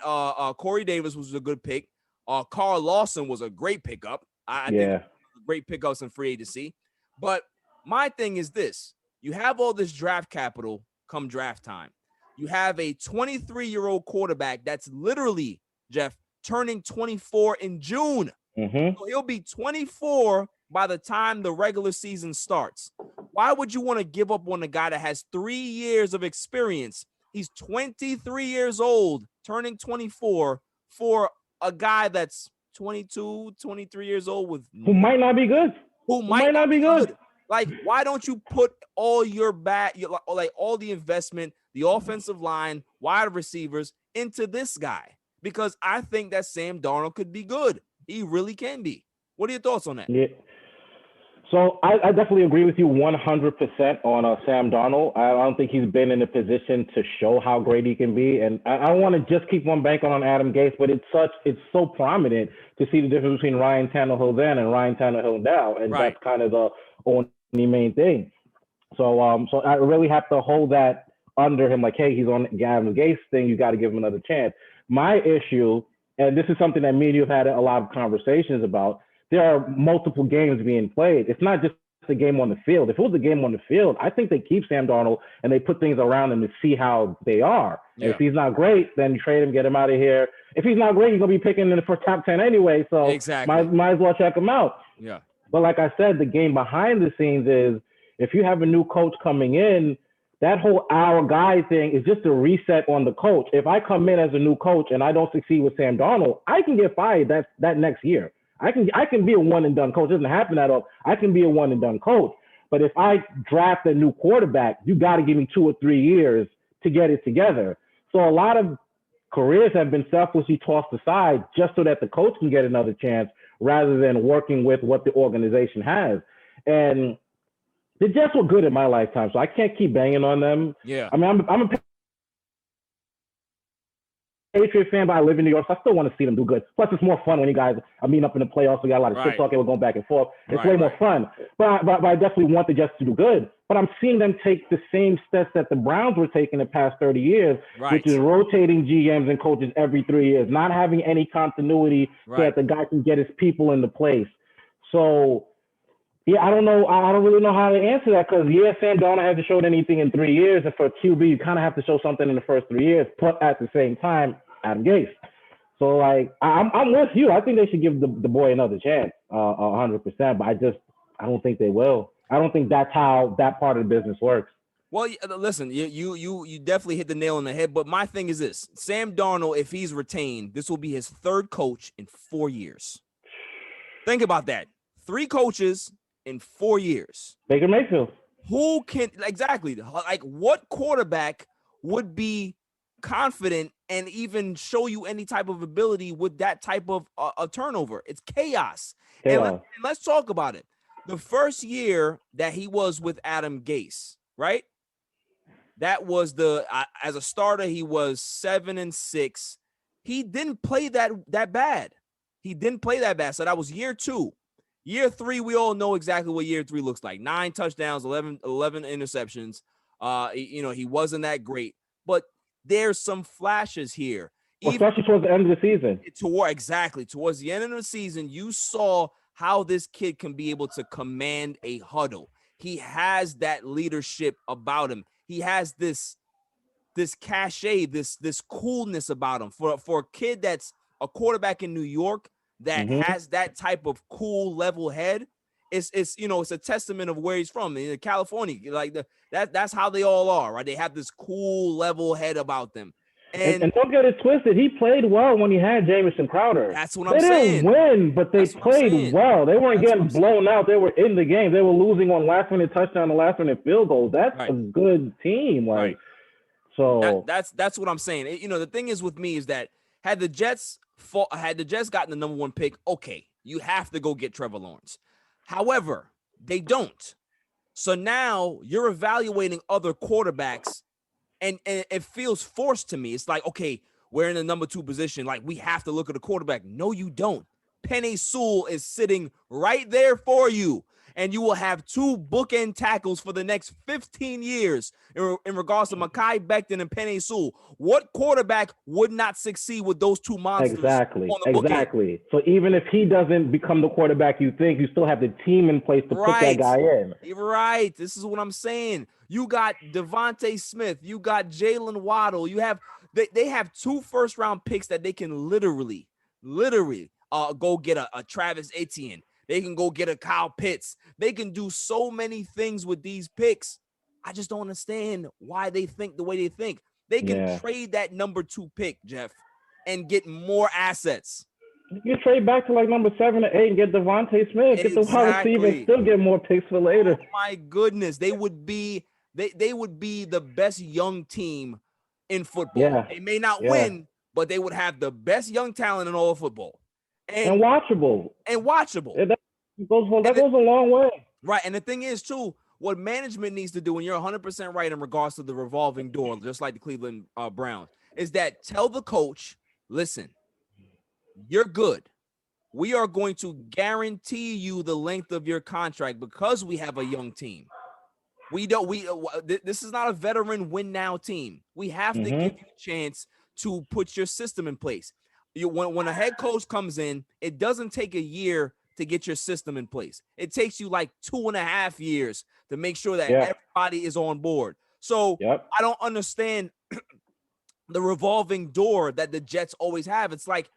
Corey Davis, was a good pick. Carl Lawson was a great pickup. I think great pickups in free agency. But my thing is this: you have all this draft capital come draft time. You have a 23-year-old quarterback that's literally, Jeff, turning 24 in June. Mm-hmm. So he'll be 24 by the time the regular season starts. Why would you want to give up on a guy that has 3 years of experience? He's 23 years old, turning 24, for a guy that's 22, 23 years old who might not be good. Who might not be good. Like, why don't you put all your all the investment, the offensive line, wide receivers into this guy? Because I think that Sam Darnold could be good. He really can be. What are your thoughts on that? Yeah. So I definitely agree with you 100% on Sam Darnold. I don't think he's been in a position to show how great he can be, and I don't want to just keep one banking on Adam Gase, but it's so prominent to see the difference between Ryan Tannehill then and Ryan Tannehill now, and Right. that's kind of the only main thing. So I really have to hold that under him, like, hey, he's on Adam Gase thing. You got to give him another chance. My issue, and this is something that me and you have had a lot of conversations about. There are multiple games being played. It's not just a game on the field. If it was a game on the field, I think they keep Sam Darnold and they put things around him to see how they are. Yeah. If he's not great, then you trade him, get him out of here. If he's not great, you're gonna be picking in the first top 10 anyway. So Exactly. might as well check him out. Yeah. But like I said, the game behind the scenes is if you have a new coach coming in, that whole our guy thing is just a reset on the coach. If I come in as a new coach and I don't succeed with Sam Darnold, I can get fired that next year. I can be a one and done coach. It doesn't happen that often. I can be a one and done coach. But if I draft a new quarterback, you got to give me 2 or 3 years to get it together. So a lot of careers have been selfishly tossed aside just so that the coach can get another chance rather than working with what the organization has. And the Jets were good in my lifetime, so I can't keep banging on them. Yeah. I mean, I'm a Patriot fan, but I live in New York, so I still want to see them do good. Plus, it's more fun when you guys are meeting up in the playoffs. We got a lot of shit talking. We're going back and forth. It's way more fun. But I definitely want the Jets to do good. But I'm seeing them take the same steps that the Browns were taking the past 30 years, which is rotating GMs and coaches every 3 years, not having any continuity so that the guy can get his people into place. So, yeah, I don't know. I don't really know how to answer that because, Sam Darnold hasn't showed anything in 3 years. And for a QB, you kind of have to show something in the first 3 years. But at the same time, Adam Gase. So, like, I'm with you. I think they should give the boy another chance, 100%. But I don't think they will. I don't think that's how that part of the business works. Well, listen, you definitely hit the nail on the head. But my thing is this: Sam Darnold, if he's retained, this will be his third coach in 4 years. Think about that: 3 coaches in 4 years. Baker Mayfield. Who can exactly like what quarterback would be confident and even show you any type of ability with that type of a turnover? It's chaos. And let's talk about it. The first year that he was with Adam Gase, right? That was as a starter, he was 7-6. He didn't play that bad. He didn't play that bad. So that was year 2. Year 3, we all know exactly what year 3 looks like. 9 touchdowns, 11 interceptions. He wasn't that great, but there's some flashes here. Especially towards the end of the season. Towards the end of the season, you saw how this kid can be able to command a huddle. He has that leadership about him. He has this cachet, this coolness about him. For a kid that's a quarterback in New York that has that type of cool level head, it's a testament of where he's from. In California, like that's how they all are, right? They have this cool level head about them. And don't get it twisted. He played well when he had Jameis and Crowder. That's what I'm saying. They didn't win, but they played well. They weren't getting blown out. They were in the game. They were losing on last-minute touchdown and last-minute field goals. That's a good team. So that's what I'm saying. The thing is with me is that had the Jets gotten the number 1 pick, okay, you have to go get Trevor Lawrence. However, they don't. So now you're evaluating other quarterbacks. And it feels forced to me. It's like, okay, we're in the number 2 position. Like, we have to look at the quarterback. No, you don't. Penei Sewell is sitting right there for you. And you will have 2 bookend tackles for the next 15 years in regards to Mekhi Becton and Penei Sewell. What quarterback would not succeed with those 2 monsters? Exactly. So even if he doesn't become the quarterback you think, you still have the team in place to put that guy in. Right. This is what I'm saying. You got Devontae Smith. You got Jalen Waddle. They have 2 first-round picks that they can literally go get a Travis Etienne. They can go get a Kyle Pitts. They can do so many things with these picks. I just don't understand why they think the way they think. They can trade that number 2 pick, Jeff, and get more assets. You trade back to like number 7 or 8 and get Devontae Smith. Get the wide receiver and still get more picks for later. Oh my goodness. They would be the best young team in football. Yeah. They may not win, but they would have the best young talent in all of football. And watchable. That goes a long way. Right. And the thing is, too, what management needs to do, and you're 100% right in regards to the revolving door, just like the Cleveland Browns, is that tell the coach, listen, you're good. We are going to guarantee you the length of your contract because we have a young team. This is not a veteran win now team. We have to give you a chance to put your system in place. When a head coach comes in, it doesn't take a year to get your system in place. It takes you like 2.5 years to make sure that everybody is on board. So I don't understand the revolving door that the Jets always have. It's like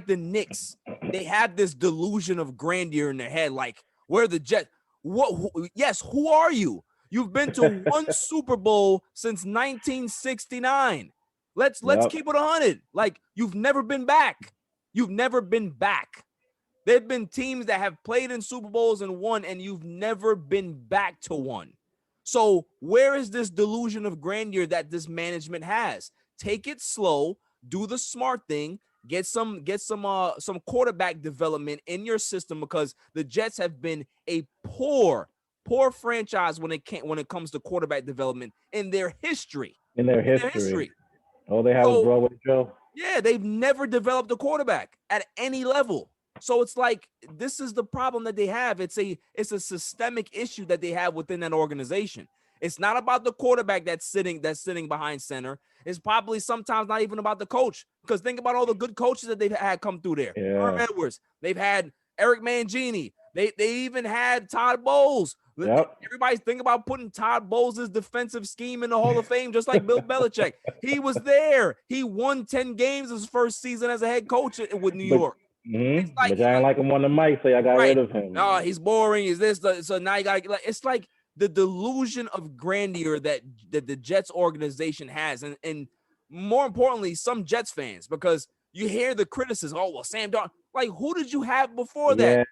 the Knicks. They have this delusion of grandeur in their head. Like, we're the Jets. Who are you? You've been to one Super Bowl since 1969. Let's keep it 100. Like, you've never been back. You've never been back. There've been teams that have played in Super Bowls and won, and you've never been back to one. So where is this delusion of grandeur that this management has? Take it slow, do the smart thing, get some quarterback development in your system, because the Jets have been a poor franchise when it comes to quarterback development in their history. All they have is Broadway Joe. Yeah, they've never developed a quarterback at any level. So it's like, this is the problem that they have. It's a systemic issue that they have within that organization. It's not about the quarterback that's sitting behind center. It's probably sometimes not even about the coach, because think about all the good coaches that they've had come through there. Herm Edwards. They've had Eric Mangini. They even had Todd Bowles. Everybody's thinking about putting Todd Bowles' defensive scheme in the Hall of Fame, just like Bill Belichick. He was there. He won 10 games his first season as a head coach with New York. Like, but I ain't like him on the mic, so I got rid of him. No, he's boring. Is this? So now you got to, it's like the delusion of grandeur that the Jets organization has, and more importantly, some Jets fans, because you hear the criticism. Oh, well, Sam Darnold. Like, who did you have before that?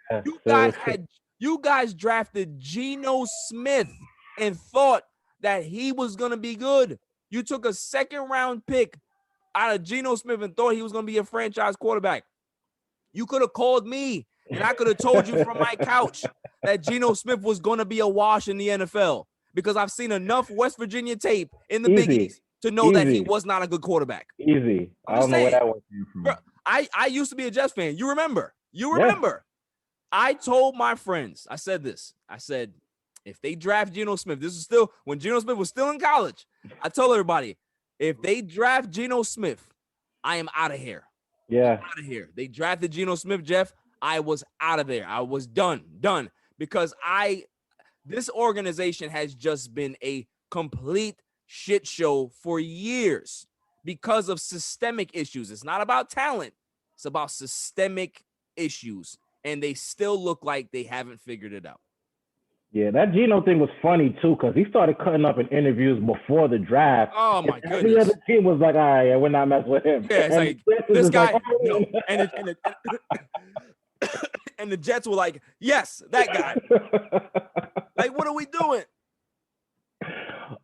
You guys drafted Geno Smith and thought that he was gonna be good. You took a 2nd-round pick out of Geno Smith and thought he was gonna be a franchise quarterback. You could have called me, and I could have told you from my couch that Geno Smith was going to be a wash in the NFL, because I've seen enough West Virginia tape in the Big East to know that he was not a good quarterback. I don't know where that was from. Bro, I used to be a Jets fan. You remember. I told my friends, I said, if they draft Geno Smith, this is still when Geno Smith was still in college. I told everybody, if they draft Geno Smith, I am out of here. Yeah. Out of here. They drafted Geno Smith, Jeff. I was out of there. I was done. Because this organization has just been a complete shit show for years because of systemic issues. It's not about talent. It's about systemic issues. And they still look like they haven't figured it out. Yeah, that Geno thing was funny, too, because he started cutting up in interviews before the draft. Oh, my goodness. Every other team was like, all right, we're not messing with him. Yeah, it's like, this guy, no. And the Jets were like, yes, that guy. Like, what are we doing?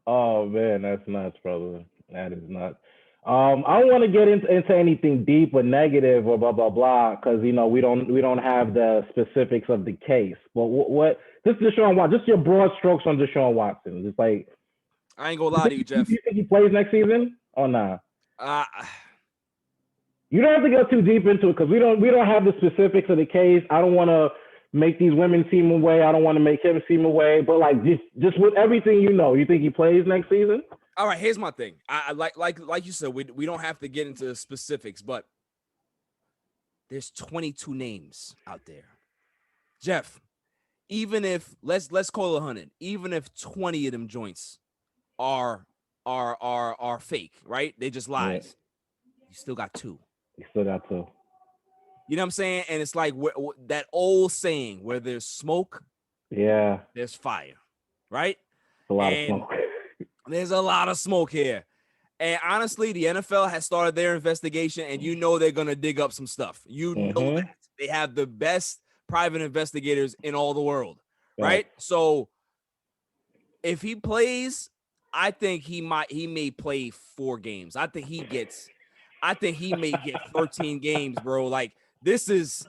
Oh, man, that's nuts, brother. That is nuts. I don't want to get into anything deep or negative or blah, blah, blah, because, we don't have the specifics of the case. But what this is Deshaun Watson, just your broad strokes on Deshaun Watson. Just like, I ain't gonna lie to you, Jeff. You think he plays next season or not? You don't have to go too deep into it, because we don't have the specifics of the case. I don't want to make these women seem away. I don't want to make him seem away. But like just with everything you think he plays next season? All right, here's my thing. I like you said, we don't have to get into specifics, but there's 22 names out there. Jeff, even if let's call it 100, even if 20 of them joints are fake, right? They just lies. Yeah. You still got 2. You still got 2. You know what I'm saying? And it's like that old saying, where there's smoke, there's fire, right? A lot of smoke. There's a lot of smoke here. And honestly, the NFL has started their investigation, and they're going to dig up some stuff. You know that. They have the best private investigators in all the world, right? So if he plays, I think he may play 4 games. I think he may get 13 games, bro. Like, this is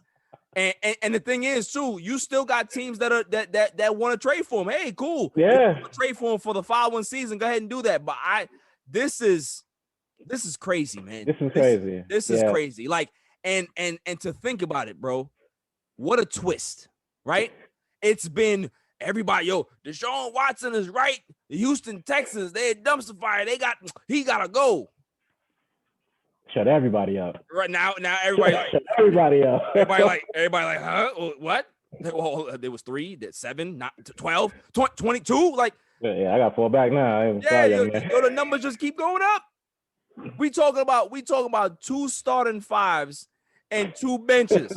And the thing is, too, you still got teams that want to trade for him. Hey, cool. Yeah. Trade for him for the following season. Go ahead and do that. But this is crazy, man. This is crazy. This is crazy. Like, and to think about it, bro, what a twist, right? It's been everybody, Deshaun Watson is right. The Houston Texans, they dumpster fire. He gotta go. Shut everybody up. Right now everybody Shut everybody up. everybody like, huh? What? Well, there was 3, there's 7, not 12, 22. Like, yeah, I got 4 back now. The numbers just keep going up. We talking about 2 starting 5s and 2 benches.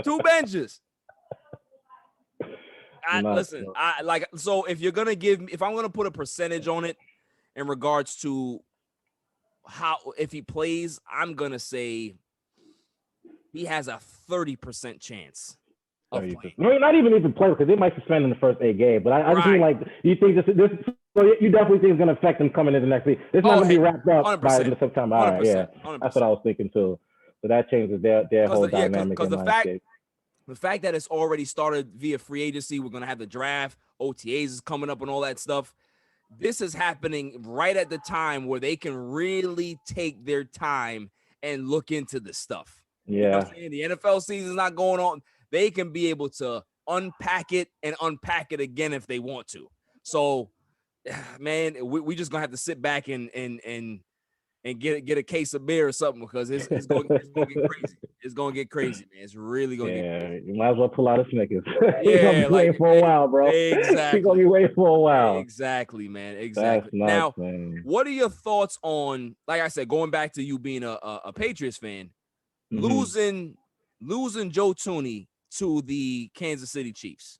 2 benches. Listen, so if I'm gonna put a percentage on it in regards to if he plays, I'm gonna say he has a 30% chance of playing. No, not even if he plays, because they might suspend in the first 8 games. But I just mean, like, you think this so you definitely think it's gonna affect him coming into next week. It's not gonna be wrapped up 100%, by the September. All right, yeah, 100%. That's what I was thinking too. So that changes their whole dynamic. Because the fact that it's already started via free agency, we're gonna have the draft, OTAs is coming up, and all that stuff. This is happening right at the time where they can really take their time and look into this stuff. Yeah. You know what I'm saying? The NFL season's not going on. They can be able to unpack it and unpack it again if they want to. So, man, we just gonna have to sit back and get a case of beer or something, because it's gonna get crazy. It's gonna get crazy, man. It's really gonna get crazy. You might as well pull out a Snickers. Yeah, gonna be waiting for a while, bro. Exactly. He's gonna be waiting for a while. Exactly, man. Exactly. That's nuts, now, man. What are your thoughts on, like I said, going back to you being a Patriots fan, losing Joe Thuney to the Kansas City Chiefs?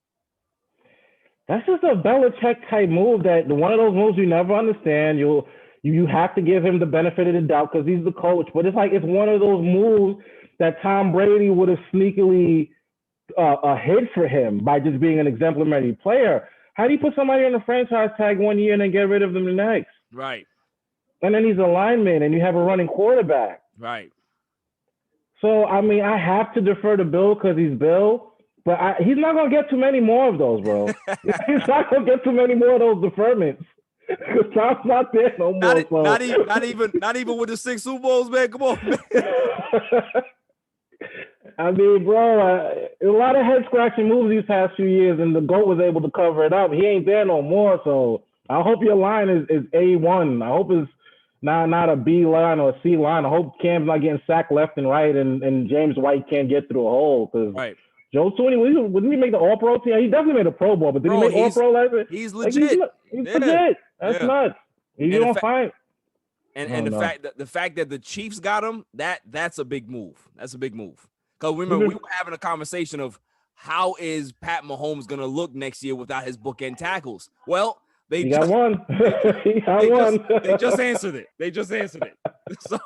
That's just a Belichick type move. That one of those moves you never understand. You have to give him the benefit of the doubt because he's the coach. But it's like it's one of those moves that Tom Brady would have sneakily hid for him by just being an exemplary player. How do you put somebody on the franchise tag 1 year and then get rid of them the next? Right. And then he's a lineman and you have a running quarterback. Right. So, I mean, I have to defer to Bill because he's Bill. But he's not going to get too many more of those, bro. He's not going to get too many more of those deferments. Because Tom's not there no more. Not even with the 6 Super Bowls, man. Come on, man. I mean, bro, a lot of head-scratching moves these past few years, and the GOAT was able to cover it up. He ain't there no more, so I hope your line is A1. I hope it's not a B line or a C line. I hope Cam's not getting sacked left and right, and James White can't get through a hole. Because Joe Thuney, wouldn't he make the All-Pro team? He definitely made a Pro Bowl, but did he make All-Pro last year? He's legit. He's legit. That's nuts. He's going to fight. And the fact that the Chiefs got him, that's a big move. That's a big move. Because remember, we were having a conversation of how is Pat Mahomes going to look next year without his bookend tackles? Well, he got one. They just answered it. So,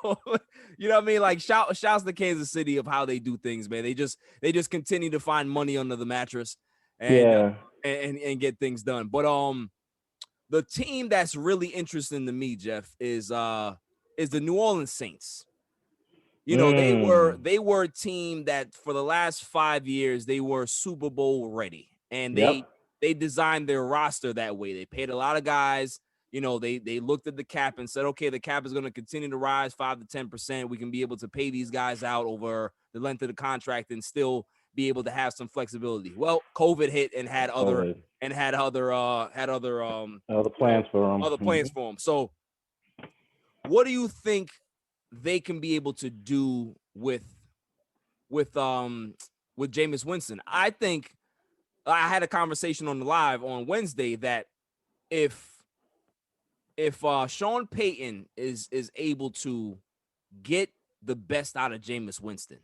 you know what I mean? Like, shouts to Kansas City of how they do things, man. They just continue to find money under the mattress and get things done. But the team that's really interesting to me, Jeff, is the New Orleans Saints. You know, they were a team that for the last 5 years they were Super Bowl ready, and they designed their roster that way. They paid a lot of guys. You know, they looked at the cap and said, okay, the cap is going to continue to rise 5 to 10%. We can be able to pay these guys out over the length of the contract and still be able to have some flexibility. Well, COVID hit and had other plans for them. Other plans for them. So, what do you think they can be able to do with Jameis Winston? I think I had a conversation on the live on Wednesday that if Sean Payton is able to get the best out of Jameis Winston,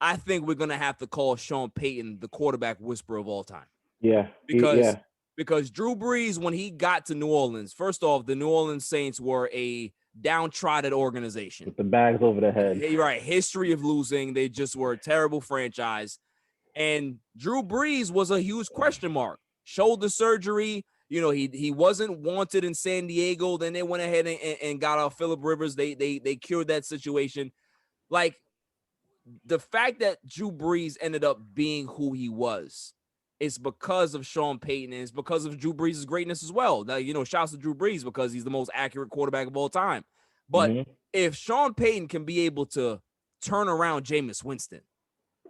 I think we're gonna have to call Sean Payton the quarterback whisperer of all time. Yeah, because Drew Brees, when he got to New Orleans, first off, the New Orleans Saints were a downtrodden organization with the bags over their head. Right, history of losing. They just were a terrible franchise, and Drew Brees was a huge question mark. Shoulder surgery. You know, he wasn't wanted in San Diego. Then they went ahead and got Phillip Rivers. They cured that situation. Like, the fact that Drew Brees ended up being who he was is because of Sean Payton, and it's because of Drew Brees' greatness as well. Now, shouts to Drew Brees because he's the most accurate quarterback of all time. But if Sean Payton can be able to turn around Jameis Winston,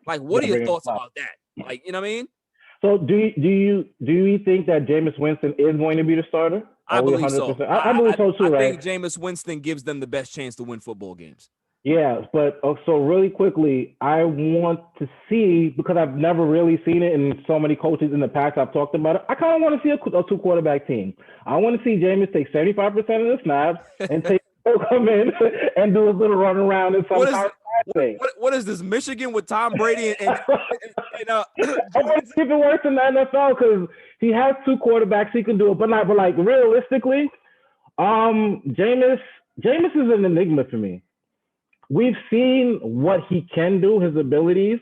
like, what are your thoughts about that? Like, you know what I mean? So do you think that Jameis Winston is going to be the starter? I believe so. I believe so too, right? I think Jameis Winston gives them the best chance to win football games. Yeah, but so really quickly, I want to see, because I've never really seen it, and so many coaches in the past I've talked about it. I kind of want to see a two quarterback team. I want to see Jameis take 75% of the snaps and come in and do a little run around in some kind of thing. What is this, Michigan with Tom Brady? And I want to see if it works in the NFL, because he has two quarterbacks. He can do it, but like realistically, Jameis is an enigma for me. We've seen what he can do, his abilities,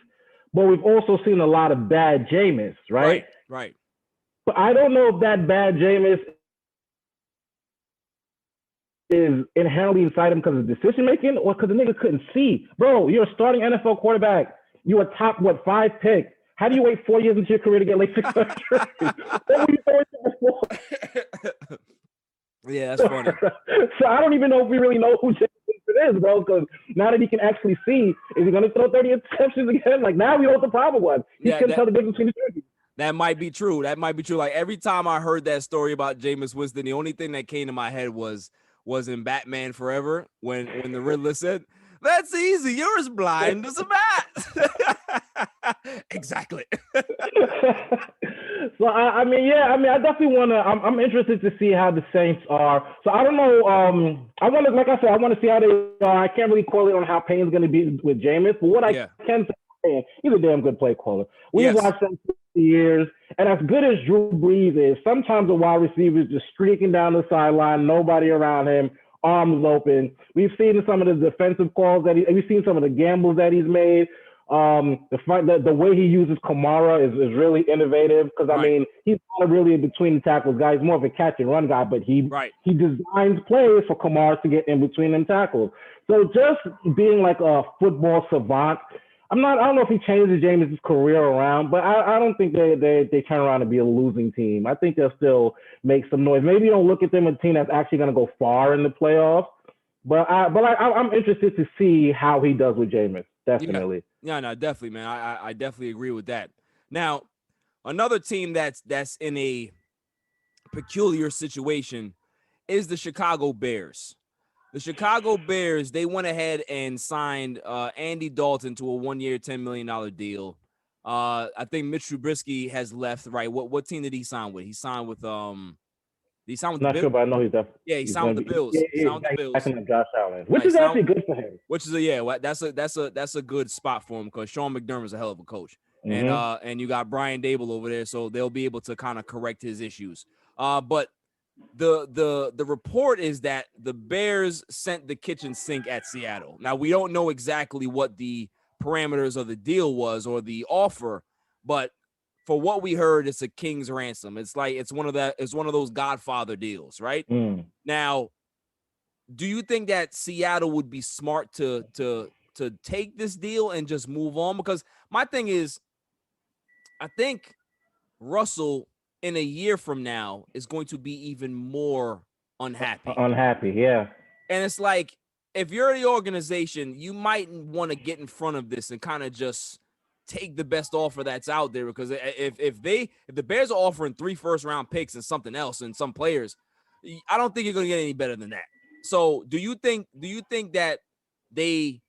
but we've also seen a lot of bad Jameis, right? Right. But I don't know if that bad Jameis is inherently inside him because of decision making, or because the nigga couldn't see. Bro, you're a starting NFL quarterback. You're a top 5 pick. How do you wait 4 years into your career to get like 600? What were you throwing before? Yeah, that's funny. So I don't even know if we really know who Jameis is, bro, because now that he can actually see, is he going to throw 30 interceptions again? Like, now we know what the problem was. He couldn't tell the difference between the two. That might be true. Like, every time I heard that story about Jameis Winston, the only thing that came to my head was in Batman Forever when the Riddler said, "That's easy. You're as blind as a bat." Exactly. So I definitely want to. I'm interested to see how the Saints are. So I don't know. I want to, like I said, I want to see how they are. I can't really correlate on how Payne's going to be with Jameis, but what I can say, he's a damn good play caller. We've watched him for years, and as good as Drew Brees is, sometimes a wide receiver is just streaking down the sideline, nobody around him, arms open. We've seen some of the defensive calls we've seen some of the gambles that he's made. The way he uses Kamara is really innovative, because I mean, he's not really a between the tackles guy. He's more of a catch and run guy, but he designs plays for Kamara to get in between them tackles. So just being like a football savant, I don't know if he changes Jameis' career around, but I don't think they turn around to be a losing team. I think they'll still make some noise. Maybe you don't look at them as a team that's actually going to go far in the playoffs, but I'm interested to see how he does with Jameis. Definitely. Yeah, no, definitely, man. I definitely agree with that. Now, another team that's in a peculiar situation is the Chicago Bears. The Chicago Bears, they went ahead and signed Andy Dalton to a 1-year, $10 million deal. I think Mitch Trubisky has left, right? What team did he sign with? He signed with He signed with the Bills. Sure, but I know he's definitely. Yeah, he signed with the Bills. He signed with the Bills. Josh Allen, which is actually good for him. Which is that's a good spot for him, because Sean McDermott's a hell of a coach, and you got Brian Dable over there, so they'll be able to kind of correct his issues. But the report is that the Bears sent the kitchen sink at Seattle. Now, we don't know exactly what the parameters of the deal was or the offer, but for what we heard, it's a king's ransom. It's one of those Godfather deals, right? Now, do you think that Seattle would be smart to take this deal and just move on? Because my thing is, I think Russell in a year from now is going to be even more unhappy. Yeah. And it's like, if you're the organization, you might want to get in front of this and kind of just take the best offer that's out there, because if the Bears are offering 3 first-round picks and something else and some players, I don't think you're going to get any better than that. So do you think that they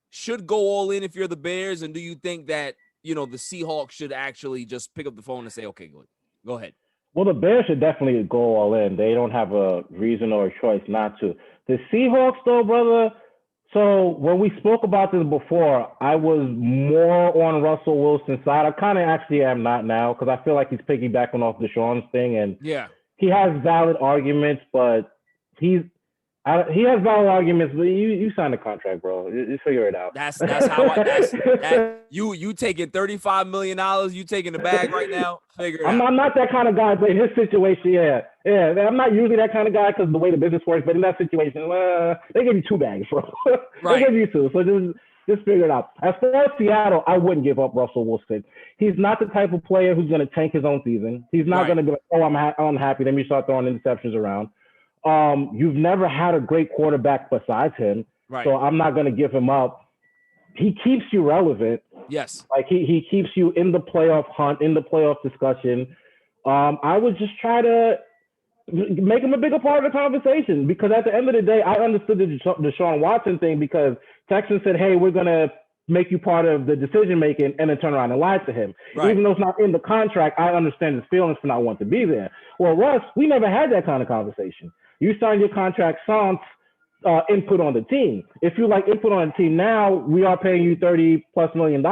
should go all in if you're the Bears, and do you think that, the Seahawks should actually just pick up the phone and say, okay, good, go ahead? Well, the Bears should definitely go all in. They don't have a reason or a choice not to. The Seahawks, though, brother. So when we spoke about this before, I was more on Russell Wilson's side. I kind of actually am not now, because I feel like he's piggybacking off Deshaun's thing, and he has valid arguments, but he has valid arguments. But you signed a contract, bro. You figure it out. That's how you taking $35 million. You taking the bag right now. Figure it out. I'm not that kind of guy, but in his situation, yeah. I'm not usually that kind of guy because the way the business works. But in that situation, they give you 2 bags, bro. They give you 2. So just Just figure it out. As far as Seattle, I wouldn't give up Russell Wilson. He's not the type of player who's going to tank his own season. He's not going to be like, oh, I'm unhappy. Let me start throwing interceptions around. You've never had a great quarterback besides him, so I'm not going to give him up. He keeps you relevant. Yes. Like he keeps you in the playoff hunt, in the playoff discussion. I would just try to make him a bigger part of the conversation, because at the end of the day, I understood the Deshaun Watson thing because Texans said, hey, we're going to make you part of the decision making, and then turn around and lie to him. Even though it's not in the contract, I understand his feelings for not wanting to be there. Well, Russ, we never had that kind of conversation. You signed your contract sans input on the team. If you like input on the team now, we are paying you $30+ million.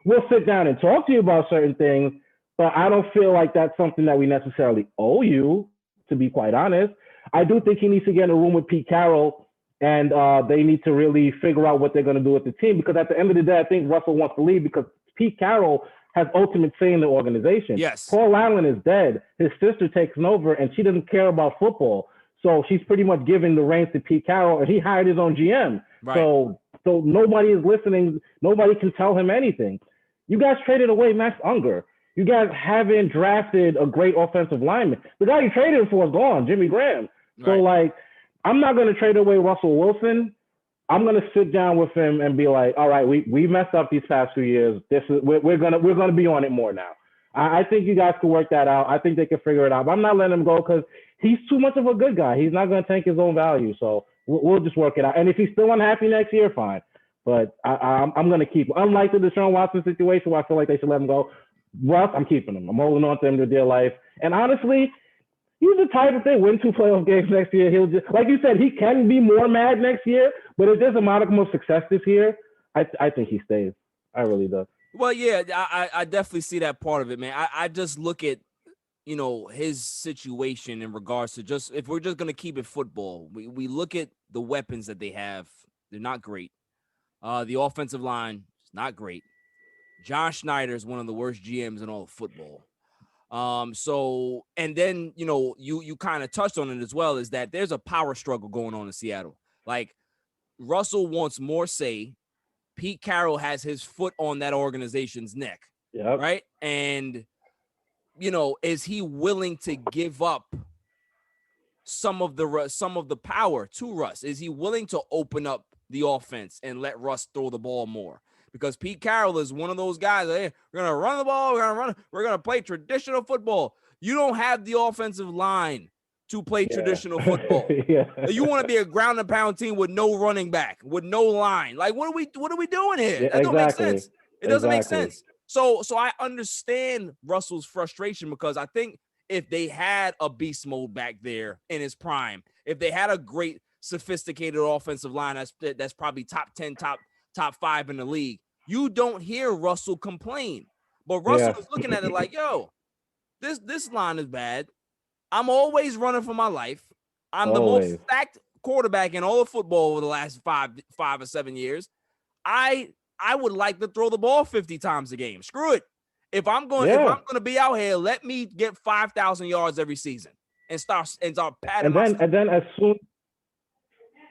We'll sit down and talk to you about certain things, but I don't feel like that's something that we necessarily owe you, to be quite honest. I do think he needs to get in a room with Pete Carroll, and they need to really figure out what they're going to do with the team, because at the end of the day, I think Russell wants to leave because Pete Carroll has ultimate say in the organization. Yes. Paul Allen is dead. His sister takes over, and she doesn't care about football. So she's pretty much giving the reins to Pete Carroll, and he hired his own GM. So nobody is listening. Nobody can tell him anything. You guys traded away Max Unger. You guys haven't drafted a great offensive lineman. The guy you traded him for is gone, Jimmy Graham. So, like, I'm not going to trade away Russell Wilson. I'm going to sit down with him and be like, all right, we messed up these past few years. We're gonna be on it more now. I think you guys can work that out. I think they can figure it out. But I'm not letting him go because he's too much of a good guy. He's not going to tank his own value. So we'll just work it out. And if he's still unhappy next year, fine. But I'm going to keep him. Unlike the Deshaun Watson situation where I feel like they should let him go, Russ, I'm keeping him. I'm holding on to him to dear life. And honestly, he's the type, if they win 2 playoff games next year, he'll just, like you said, he can be more mad next year. But if there's a modicum of success this year, I think he stays. I really do. Well, yeah, I definitely see that part of it, man. I just look at, you know, his situation in regards to just, if we're just going to keep it football, we look at the weapons that they have. They're not great. The offensive line is not great. John Schneider is one of the worst GMs in all of football. So, and then, you know, you kind of touched on it as well, is that there's a power struggle going on in Seattle. Like, Russell wants more say. Pete Carroll has his foot on that organization's neck. Yep. Right. And, you know, is he willing to give up some of the power to Russ? Is he willing to open up the offense and let Russ throw the ball more? Because Pete Carroll is one of those guys. Hey, we're going to run the ball. We're going to play traditional football. You don't have the offensive line to play traditional football. You want to be a ground and pound team with no running back, with no line. Like, what are we doing here? That don't make sense. It doesn't make sense. So I understand Russell's frustration, because I think if they had a beast mode back there in his prime, if they had a great sophisticated offensive line that's probably top 10, top 5 in the league, you don't hear Russell complain. But Russell is looking at it like, yo, this line is bad. I'm always running for my life. I'm the most stacked quarterback in all of football over the last 5 or 7 years. I would like to throw the ball 50 times a game. Screw it. If I'm going to be out here, let me get 5,000 yards every season and start patting myself.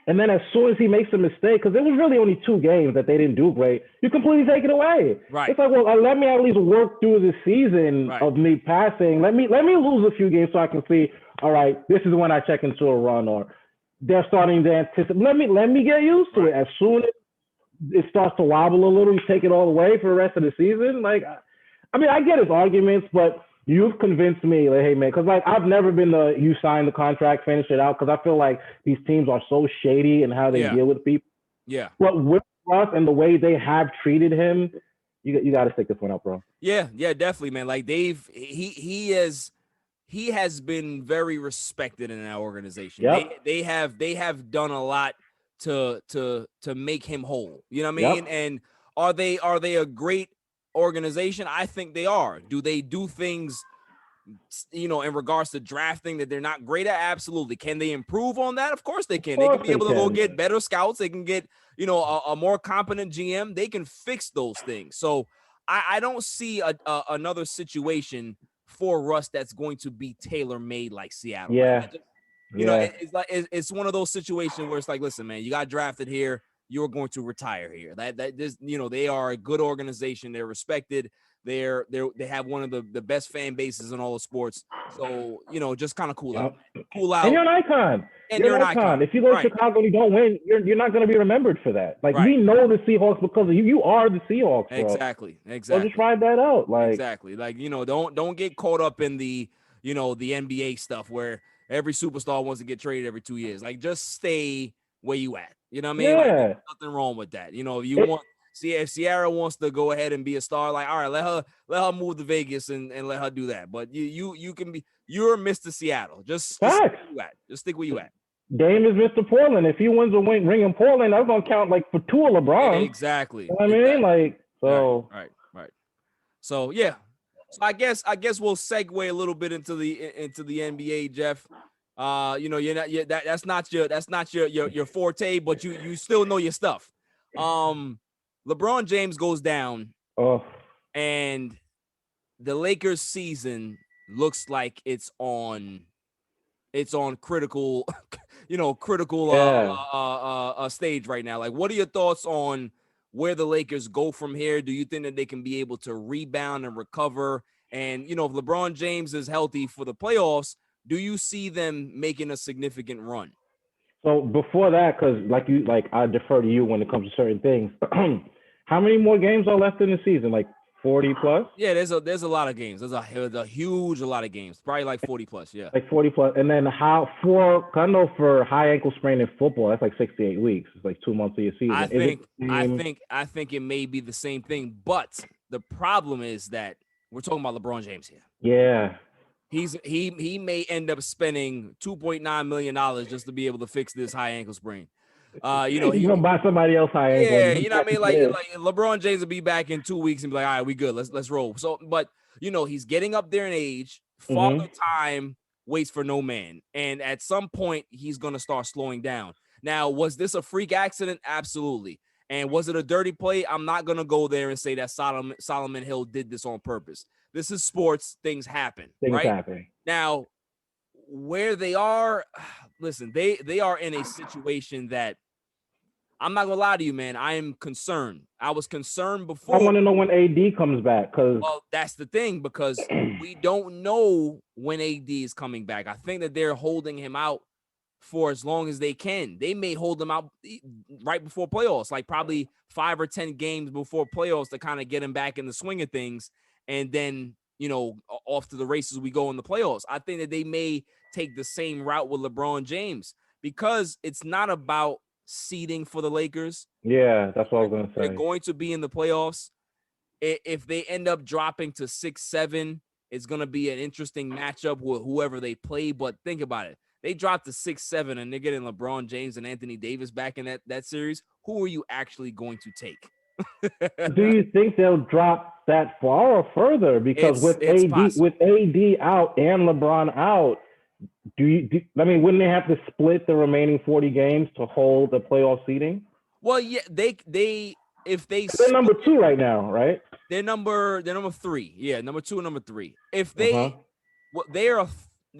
And then as soon as he makes a mistake, because it was really only 2 games that they didn't do great, you completely take it away. Right. It's like, well, let me at least work through the season of me passing. Let me lose a few games so I can see, all right, this is when I check into a run, or they're starting to anticipate. Let me get used to it. As soon as it starts to wobble a little, you take it all away for the rest of the season. Like, I mean, I get his arguments, but you've convinced me, like, hey, man, because, like, I've never been you sign the contract, finish it out, because I feel like these teams are so shady in how they deal with people. Yeah. But with Russ and the way they have treated him, you got to stick this one up, bro. Yeah, definitely, man. Like, he has been very respected in that organization. Yep. They have done a lot to make him whole. You know what I mean? Yep. And are they a great organization? I think they are. Do they do things, you know, in regards to drafting that they're not great at? Absolutely. Can they improve on that? Of course they can. They can be able to go get better scouts. They can get, you know, a more competent GM. They can fix those things. So I don't see another situation for Russ that's going to be tailor-made like Seattle. Yeah. You know, it's like it's one of those situations where it's like, listen, man, you got drafted here. you're going to retire here. They are a good organization. They're respected. They have one of the best fan bases in all of sports. So, just kind of cool out. Cool out. And you're an icon. You're an icon. If you go to Chicago and you don't win, you're not going to be remembered for that. Like, we know the Seahawks because of you. You are the Seahawks, bro. Exactly. So just ride that out. Like, exactly. Like, don't get caught up in the NBA stuff where every superstar wants to get traded every 2 years. Like, just stay where you at. You know what I mean? Yeah. Like, there's nothing wrong with that. If Sierra wants to go ahead and be a star, like, all right, let her move to Vegas and let her do that. But you're Mr. Seattle. Just stick where you at. Dame is Mr. Portland. If he wins a ring in Portland, that's gonna count like for 2 of LeBron. Exactly. You know what I mean? Like, so right. So yeah. So I guess we'll segue a little bit into the NBA, Jeff. That's not your forte, but you still know your stuff. LeBron James goes down, and the Lakers season looks like it's on critical stage right now. Like, what are your thoughts on where the Lakers go from here? Do you think that they can be able to rebound and recover? And, if LeBron James is healthy for the playoffs, do you see them making a significant run? So before that, because I defer to you when it comes to certain things. How many more games are left in the season? Like 40 plus? Yeah, there's a lot of games. There's a huge lot of games. Probably like 40 plus. Yeah, like 40 plus. And then I know for high ankle sprain in football, that's like 6 to 8 weeks. It's like 2 months of your season. I think it may be the same thing, but the problem is that we're talking about LeBron James here. Yeah. He may end up spending $2.9 million just to be able to fix this high ankle sprain. He's gonna buy somebody else high ankle. Yeah, you know what I mean? Like LeBron James will be back in 2 weeks and be like, all right, we good. Let's roll. So, but he's getting up there in age. Father time waits for no man. And at some point, he's gonna start slowing down. Now, was this a freak accident? Absolutely. And was it a dirty play? I'm not gonna go there and say that Solomon Hill did this on purpose. This is sports. Things happen. Things happen. Now, where they are, listen, they are in a situation that I'm not gonna lie to you, man. I am concerned. I was concerned before. I want to know when AD comes back, well, that's the thing, because we don't know when AD is coming back. I think that they're holding him out for as long as they can. They may hold him out right before playoffs, like probably 5 or 10 games before playoffs to kind of get him back in the swing of things, and then off to the races we go in the playoffs. I think that they may take the same route with LeBron James, because it's not about seeding for the Lakers. Yeah, that's what I was going to say. They're going to be in the playoffs. If they end up dropping to 6-7, it's going to be an interesting matchup with whoever they play. But think about it. They dropped to 6-7 and they're getting LeBron James and Anthony Davis back in that series. Who are you actually going to take? Do you think they'll drop that far or further? Because with AD out and LeBron out, wouldn't they have to split the remaining 40 games to hold the playoff seeding? Well, yeah, they're number 2 right now, right? They're number 3. Yeah, number 2 and number 3. If they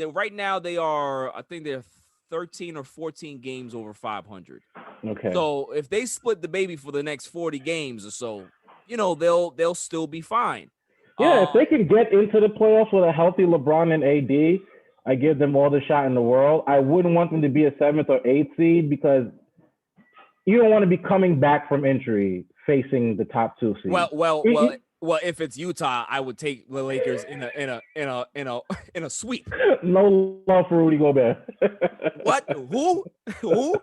right now they are, I think they're 13 or 14 games over 500. Okay. So if they split the baby for the next 40 games or so, they'll still be fine. Yeah, if they can get into the playoffs with a healthy LeBron and AD, I give them all the shot in the world. I wouldn't want them to be a 7th or 8th seed, because you don't want to be coming back from injury facing the top 2 seed. Well, if it's Utah, I would take the Lakers in a sweep. No love for Rudy Gobert. What? Who?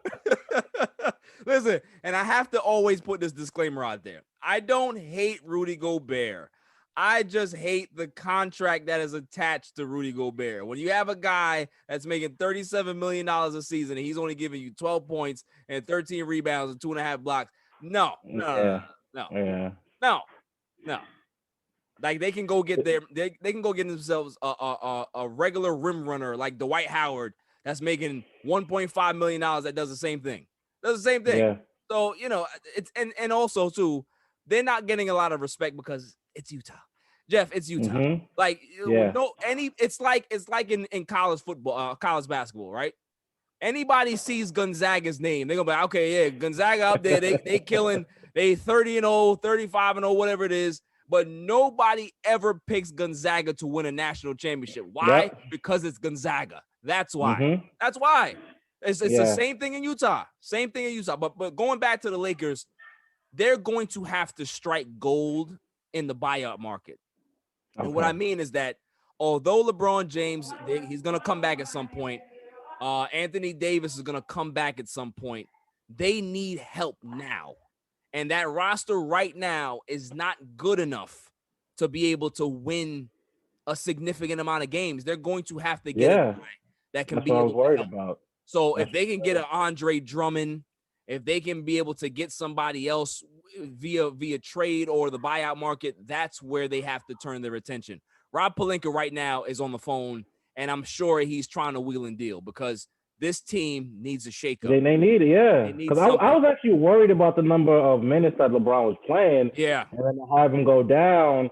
Listen, and I have to always put this disclaimer out there. I don't hate Rudy Gobert. I just hate the contract that is attached to Rudy Gobert. When you have a guy that's making $37 million a season and he's only giving you 12 points and 13 rebounds and 2.5 blocks, no. Like, they can go get they can go get themselves a regular rim runner like Dwight Howard that's making $1.5 million that does the same thing. Yeah. So, it's and also too, they're not getting a lot of respect because it's Utah. Jeff, it's Utah. Mm-hmm. Like, it's like in college football, college basketball, right? Anybody sees Gonzaga's name, they're gonna be like, okay, yeah, Gonzaga up there, they killing, they 30-0, 35-0, whatever it is. But nobody ever picks Gonzaga to win a national championship. Why? Yep. Because it's Gonzaga. That's why. Mm-hmm. That's why. It's the Yeah. same thing in Utah. Same thing in Utah. But going back to the Lakers, they're going to have to strike gold in the buyout market. And what I mean is that although LeBron James, he's going to come back at some point. Anthony Davis is going to come back at some point. They need help now. And that roster right now is not good enough to be able to win a significant amount of games. They're going to have to get a guy that can be able to help. About. So if they can get an Andre Drummond, if they can be able to get somebody else via trade or the buyout market, that's where they have to turn their attention. Rob Pelinka right now is on the phone, and I'm sure he's trying to wheel and deal because this team needs a shakeup. They need it, yeah. Because I was actually worried about the number of minutes that LeBron was playing. Yeah. And then to have him go down,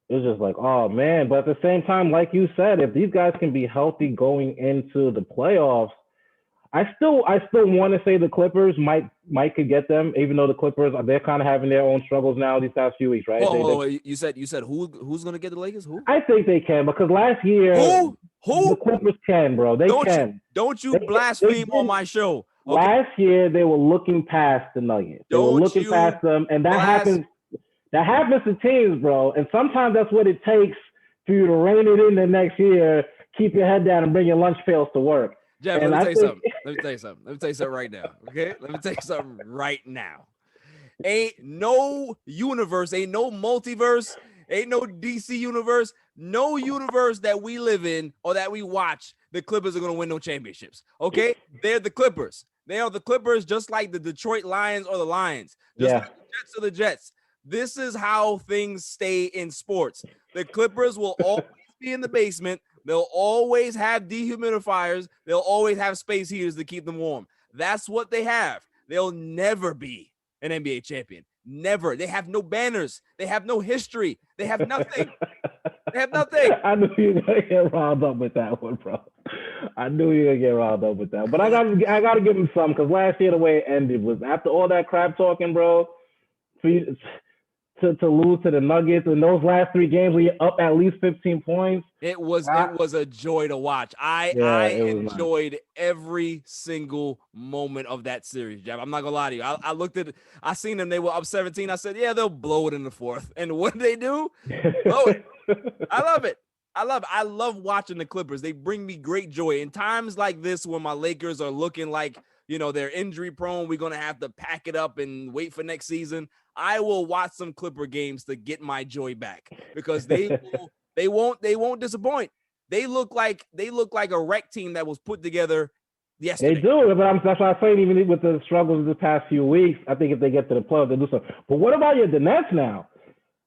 it was just like, oh, man. But at the same time, like you said, if these guys can be healthy going into the playoffs, I still want to say the Clippers might could get them, even though the Clippers, they're kind of having their own struggles now these past few weeks, right? You said who's going to get the Lakers? Who? I think they can because last year Who? The Clippers can, bro. They can. Don't you blaspheme on my show. Okay. Last year they were looking past the Nuggets. They were looking past them, and that happens. That happens to teams, bro. And sometimes that's what it takes for you to rein it in the next year, keep your head down, and bring your lunch pails to work. Jeff, let me tell you something. Let me tell you something right now. Okay? Let me tell you something right now. Ain't no universe, ain't no multiverse, ain't no DC universe, no universe that we live in or that we watch, the Clippers are going to win no championships. Okay? They're the Clippers. They are the Clippers just like the Detroit Lions or the Lions. Just like the Jets or the Jets. This is how things stay in sports. The Clippers will always be in the basement. They'll always have dehumidifiers. They'll always have space heaters to keep them warm. That's what they have. They'll never be an NBA champion. Never. They have no banners. They have no history. They have nothing. They have nothing. I knew you were gonna get riled up with that one, bro. I knew you were gonna get riled up with that. But I gotta give him some because last year the way it ended was after all that crap talking, bro. To lose to the Nuggets in those last 3 games where you're up at least 15 points. It was a joy to watch. I enjoyed every single moment of that series, Jeff. I'm not gonna lie to you. I seen them, they were up 17. I said, yeah, they'll blow it in the 4th. And what did they do? Blow it. I love it. I love watching the Clippers. They bring me great joy. In times like this when my Lakers are looking like, they're injury prone, we're going to have to pack it up and wait for next season. I will watch some Clipper games to get my joy back because they won't disappoint. They look like a rec team that was put together yesterday. They do, but that's why I'm saying even with the struggles of the past few weeks, I think if they get to the playoffs, they do something. But what about the Nets now?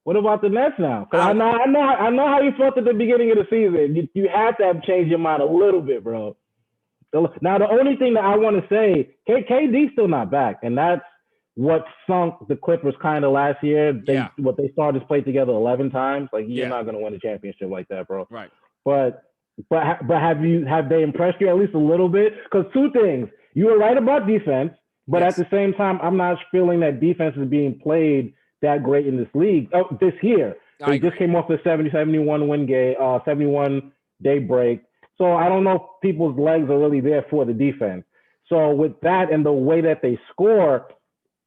What about the Nets now? Because I know how you felt at the beginning of the season. You had to have changed your mind a little bit, bro. Now, the only thing that I want to say, KD's still not back, and that's what sunk the Clippers kind of last year. They started to play together 11 times. Like, you're not going to win a championship like that, bro. Right. But have they impressed you at least a little bit? Because 2 things. You were right about defense, but at the same time, I'm not feeling that defense is being played that great in this league this year. They just came off the 71 win game, 71 day break. So I don't know if people's legs are really there for the defense. So with that and the way that they score,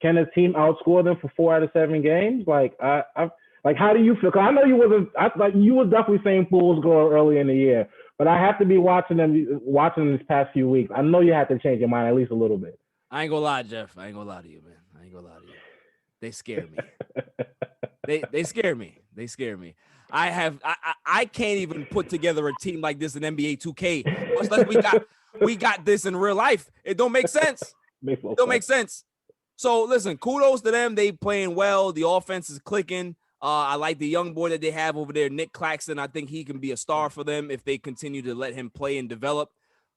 can a team outscore them for 4 out of 7 games? Like, how do you feel? Because I know you was definitely saying Bulls go early in the year, but I have to be watching them this past few weeks. I know you have to change your mind at least a little bit. I ain't gonna lie, Jeff. I ain't gonna lie to you, man. I ain't gonna lie to you. They scare me. They scare me. They scare me. I can't even put together a team like this in NBA 2K. Much like we got this in real life. It don't make sense. It don't make sense. So listen, kudos to them. They playing well. The offense is clicking. I like the young boy that they have over there, Nick Claxton. I think he can be a star for them if they continue to let him play and develop.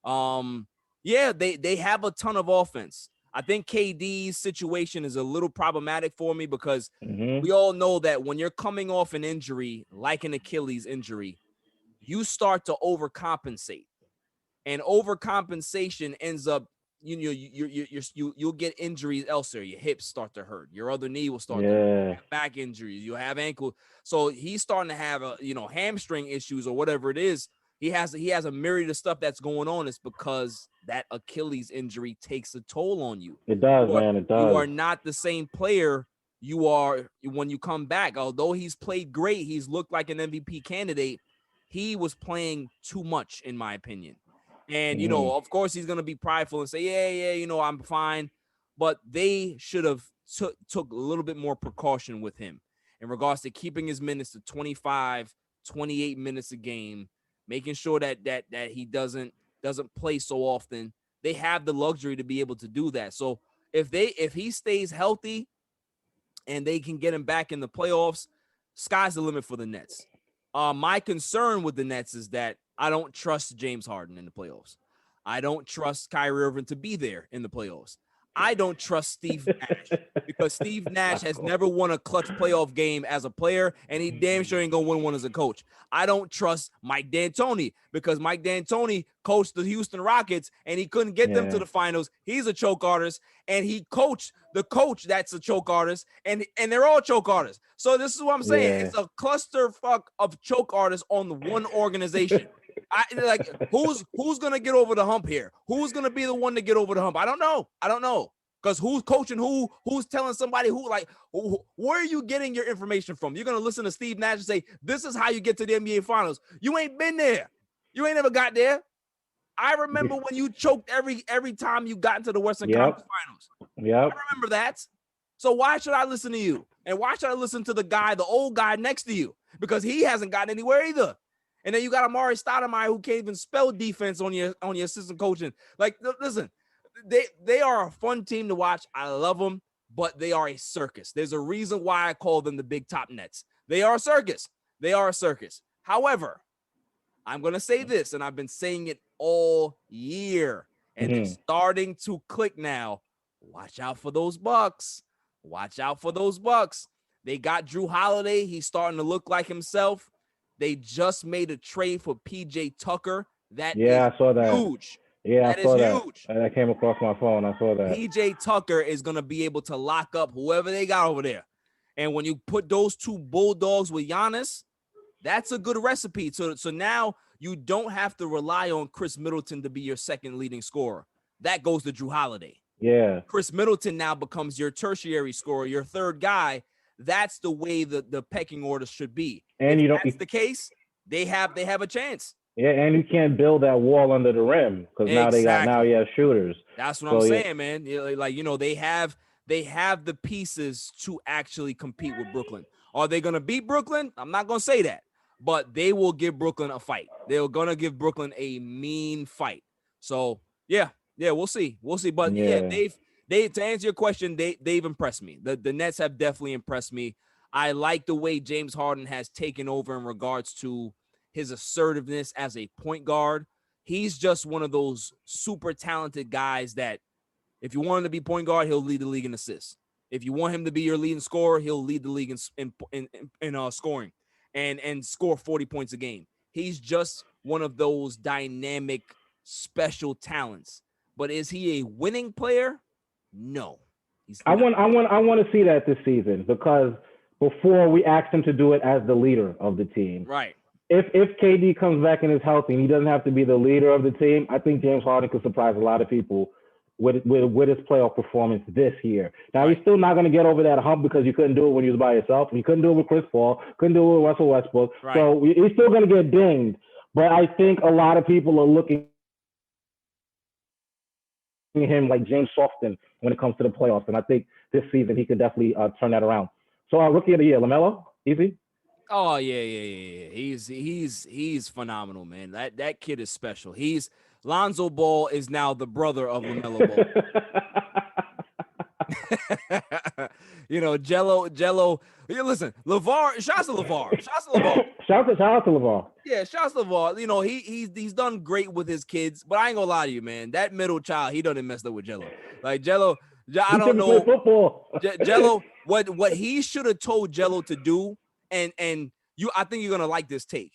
They have a ton of offense. I think KD's situation is a little problematic for me because we all know that when you're coming off an injury, like an Achilles injury, you start to overcompensate. and overcompensation ends up, you'll get injuries elsewhere. Your hips start to hurt. Your other knee will start to hurt. You have back injuries. You have ankle. So he's starting to have hamstring issues or whatever it is. He has a myriad of stuff that's going on. It's because that Achilles injury takes a toll on you. It does, man. It does. You are not the same player you are when you come back. Although he's played great, he's looked like an MVP candidate. He was playing too much, in my opinion. And, of course, he's going to be prideful and say, yeah, I'm fine. But they should have took a little bit more precaution with him in regards to keeping his minutes to 25, 28 minutes a game, making sure that he doesn't play so often. They have the luxury to be able to do that. So if he stays healthy and they can get him back in the playoffs, sky's the limit for the Nets. My concern with the Nets is that I don't trust James Harden in the playoffs. I don't trust Kyrie Irving to be there in the playoffs. I don't trust Steve Nash because Steve Nash has never won a clutch playoff game as a player, and he damn sure ain't going to win one as a coach. I don't trust Mike D'Antoni because Mike D'Antoni coached the Houston Rockets, and he couldn't get them to the finals. He's a choke artist, and he coached the coach that's a choke artist, and they're all choke artists. So this is what I'm saying. Yeah. It's a clusterfuck of choke artists on the one organization. Who's gonna get over the hump here? Who's gonna be the one to get over the hump? I don't know. Because who's coaching who? Who's telling somebody who? Where are you getting your information from? You're gonna listen to Steve Nash and say, "This is how you get to the NBA Finals." You ain't been there. You ain't never got there. I remember when you choked every time you got into the Western Conference Finals. Yeah, I remember that. So why should I listen to you? And why should I listen to the old guy next to you? Because he hasn't gotten anywhere either. And then you got Amari Stoudemire who can't even spell defense on your assistant coaching. Listen, they are a fun team to watch. I love them, but they are a circus. There's a reason why I call them the Big Top Nets. They are a circus. However, I'm going to say this, and I've been saying it all year, and it's starting to click now. Watch out for those Bucks. They got Drew Holiday. He's starting to look like himself. They just made a trade for PJ Tucker. I saw that. Huge. Yeah, I saw that. Huge. That came across my phone. I saw that. PJ Tucker is going to be able to lock up whoever they got over there. And when you put those two Bulldogs with Giannis, that's a good recipe. So now you don't have to rely on Chris Middleton to be your second leading scorer. That goes to Drew Holiday. Yeah. Chris Middleton now becomes your tertiary scorer, your third guy. That's the way the pecking order should be. And if that's the case, they have a chance. Yeah, and you can't build that wall under the rim because now you have shooters. That's what I'm saying, man. They have the pieces to actually compete with Brooklyn. Are they going to beat Brooklyn? I'm not going to say that, but they will give Brooklyn a fight. They're going to give Brooklyn a mean fight. So yeah, we'll see. But they to answer your question, they've impressed me. The Nets have definitely impressed me. I like the way James Harden has taken over in regards to his assertiveness as a point guard. He's just one of those super talented guys that if you want him to be point guard, he'll lead the league in assists. If you want him to be your leading scorer, he'll lead the league in scoring and score 40 points a game. He's just one of those dynamic, special talents. But is he a winning player? No. I want to see that this season because before we asked him to do it as the leader of the team. Right. If KD comes back and is healthy and he doesn't have to be the leader of the team, I think James Harden could surprise a lot of people with his playoff performance this year. Now, He's still not going to get over that hump because you couldn't do it when he was by yourself. You couldn't do it with Chris Paul. Couldn't do it with Russell Westbrook. Right. So he's still going to get dinged. But I think a lot of people are looking at him like James Softon when it comes to the playoffs. And I think this season he could definitely turn that around. So Rookie of the Year, LaMelo, easy? Oh, yeah. He's phenomenal, man. That kid is special. Lonzo Ball is now the brother of LaMelo Ball. Jello. Listen, LeVar. Shouts to LeVar. Shout out to LeVar. Yeah, shouts to LeVar. He's done great with his kids, but I ain't gonna lie to you, man. That middle child, he done messed up with Jello. Like Jello, I don't know. Football. Jello, what he should have told Jello to do, and I think you're gonna like this take.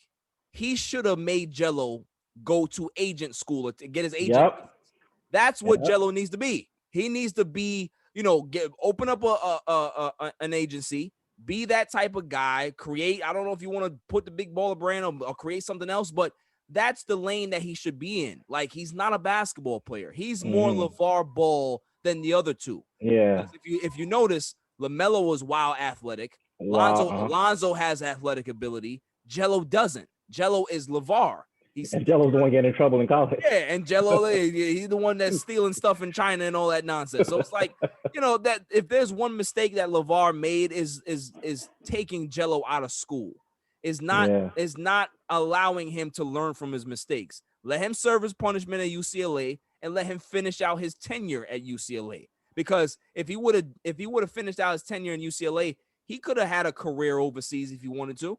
He should have made Jello go to agent school or to get his agent. Yep. That's what Yep. Jello needs to be. He needs to be, open up an agency, be that type of guy, create. I don't know if you want to put the big baller brand or create something else, but that's the lane that he should be in. Like, he's not a basketball player. He's more LeVar Ball than the other two. Yeah. If you notice, LaMelo was wild athletic. Lonzo has athletic ability. Jello doesn't. Jello is LeVar. And Jello's the one getting in trouble in college. Yeah, and Jello, he's the one that's stealing stuff in China and all that nonsense. So it's like, that if there's one mistake that LeVar made is taking Jello out of school, is not allowing him to learn from his mistakes. Let him serve his punishment at UCLA and let him finish out his tenure at UCLA. Because if he would have finished out his tenure in UCLA, he could have had a career overseas if he wanted to.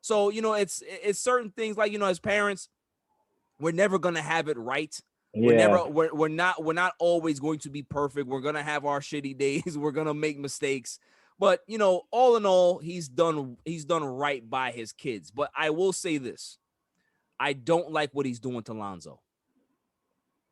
So, it's certain things like, as parents, we're never going to have it right. Yeah. We're not always going to be perfect. We're going to have our shitty days. We're going to make mistakes. But, all in all, he's done right by his kids. But I will say this. I don't like what he's doing to Lonzo.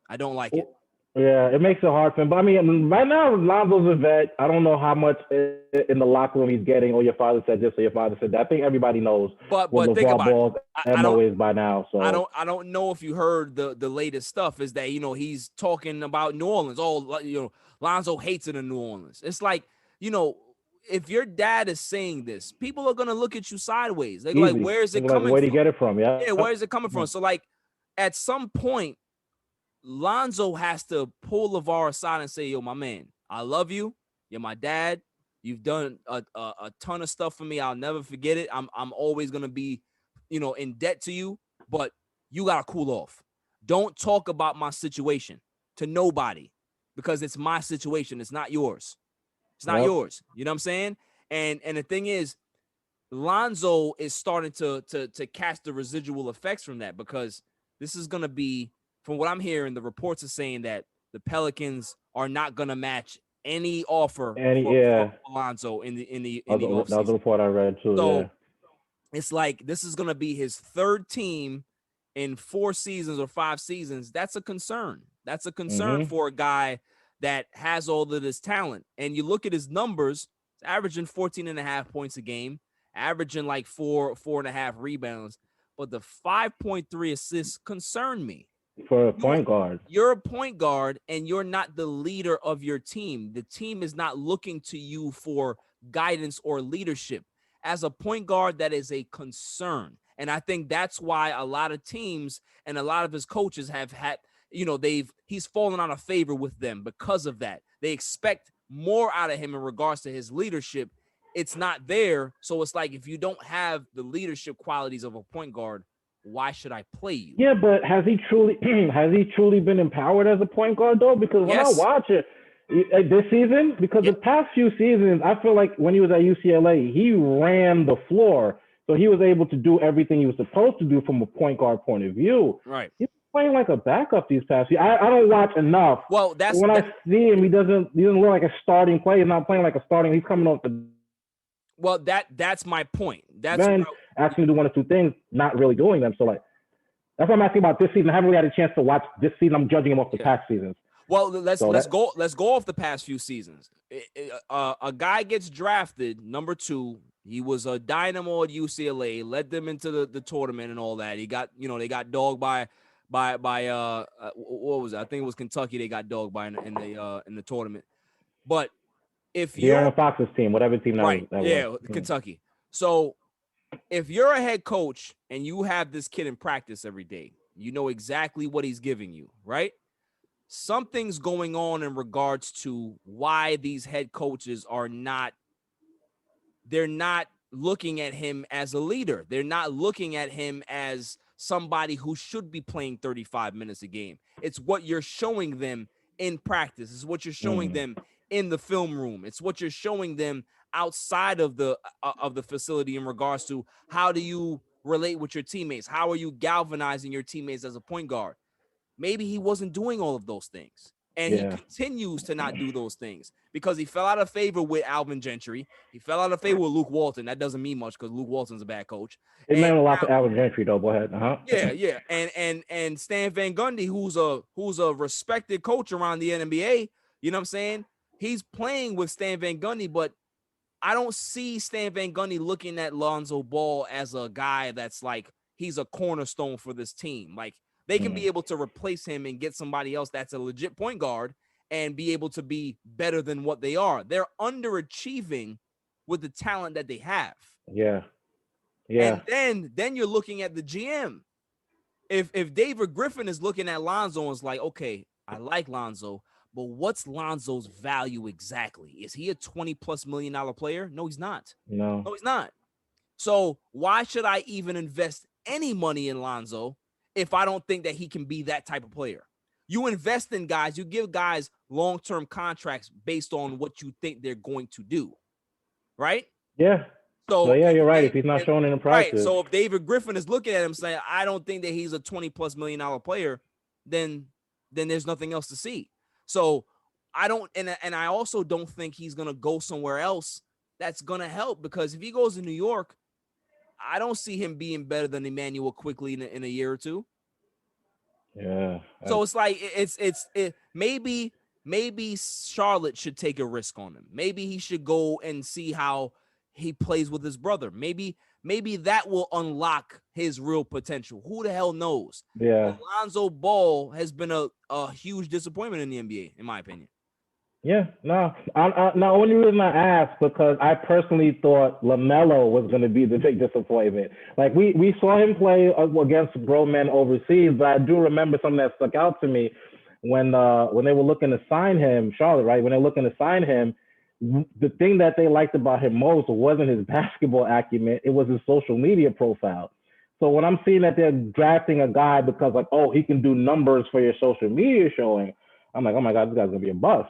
I don't like it. Yeah, it makes it hard for him. But I mean, right now, Lonzo's a vet. I don't know how much in the locker room he's getting. Or your father said this, or your father said that. I think everybody knows but what think LeVar about Ball's it. MO is by now. So I don't know if you heard the latest stuff. Is that he's talking about New Orleans. Oh, Lonzo hates it in New Orleans. It's like, if your dad is saying this, people are gonna look at you sideways. They're like, where is it coming from? Where did he get it from? Yeah, where is it coming from? So like, at some point, Lonzo has to pull LeVar aside and say, yo, my man, I love you. You're my dad. You've done a ton of stuff for me. I'll never forget it. I'm always going to be, in debt to you, but you got to cool off. Don't talk about my situation to nobody because it's my situation. It's not yours. It's not yours. You know what I'm saying? And the thing is, Lonzo is starting to catch the residual effects from that because this is going to be, from what I'm hearing, the reports are saying that the Pelicans are not going to match any offer for Lonzo in the offseason. That was the report I read too. So it's like this is going to be his third team in 4 seasons or 5 seasons. That's a concern. That's a concern for a guy that has all of this talent. And you look at his numbers, he's averaging 14.5 points a game, averaging like 4.5 rebounds. But the 5.3 assists concern me. For a point guard. You're a point guard and you're not the leader of your team. The team is not looking to you for guidance or leadership. As a point guard, that is a concern. And I think that's why a lot of teams and a lot of his coaches have had, he's fallen out of favor with them because of that. They expect more out of him in regards to his leadership. It's not there. So it's like, if you don't have the leadership qualities of a point guard, why should I play you? Yeah, but has he truly been empowered as a point guard though? Because when I watch it this season, because the past few seasons, I feel like when he was at UCLA, he ran the floor. So he was able to do everything he was supposed to do from a point guard point of view. Right. He's playing like a backup these past few. I don't watch enough. Well, I see him, he doesn't look like a starting player. He's not playing like a starting. He's coming off the. Well, that's my point. That's asking to do one or two things, not really doing them. So like, that's what I'm asking about this season. I haven't really had a chance to watch this season. I'm judging him off the past seasons. Well, let's go off the past few seasons. A guy gets drafted number 2. He was a dynamo at UCLA, led them into the tournament and all that. He got, they got dogged by what was it? I think it was Kentucky. They got dogged by in the tournament. But if you're Aaron Fox's team, whatever team that was. Kentucky. So if you're a head coach and you have this kid in practice every day, you know exactly what he's giving you, right? Something's going on in regards to why these head coaches they're not looking at him as a leader. They're not looking at him as somebody who should be playing 35 minutes a game. It's what you're showing them in practice. It's what you're showing them in the film room. It's what you're showing them outside of the facility in regards to how do you relate with your teammates? How are you galvanizing your teammates as a point guard? Maybe he wasn't doing all of those things. And he continues to not do those things because he fell out of favor with Alvin Gentry. He fell out of favor with Luke Walton. That doesn't mean much because Luke Walton's a bad coach. It meant a lot to Alvin Gentry, though. Go ahead. Yeah. And Stan Van Gundy, who's a respected coach around the NBA, you know what I'm saying? He's playing with Stan Van Gundy, but I don't see Stan Van Gundy looking at Lonzo Ball as a guy that's like he's a cornerstone for this team. Like they can be able to replace him and get somebody else that's a legit point guard and be able to be better than what they are. They're underachieving with the talent that they have. Yeah. And then you're looking at the GM. If David Griffin is looking at Lonzo and is like, okay, I like Lonzo, but what's Lonzo's value exactly? Is he a $20+ million player? No, he's not. No, he's not. So why should I even invest any money in Lonzo if I don't think that he can be that type of player? You invest in guys, you give guys long-term contracts based on what you think they're going to do, right? Yeah. So yeah, you're right. If he's not showing in the practice. Right. So if David Griffin is looking at him saying, I don't think that he's a $20+ million player, then there's nothing else to see. So I don't, and I also don't think he's going to go somewhere else that's going to help, because if he goes to New York, I don't see him being better than Emmanuel quickly in a year or two. Yeah. So it's like, maybe Charlotte should take a risk on him. Maybe he should go and see how he plays with his brother. Maybe that will unlock his real potential. Who the hell knows? Yeah. Lonzo Ball has been a huge disappointment in the NBA, in my opinion. Yeah, no. Now, only reason I asked, because I personally thought LaMelo was going to be the big disappointment. Like, we saw him play against grown men overseas, but I do remember something that stuck out to me when they were looking to sign him, Charlotte, right? When they're looking to sign him, the thing that they liked about him most wasn't his basketball acumen, it was his social media profile. So when I'm seeing that they're drafting a guy because, like, oh, he can do numbers for your social media showing, I'm like, oh my God, this guy's going to be a bust.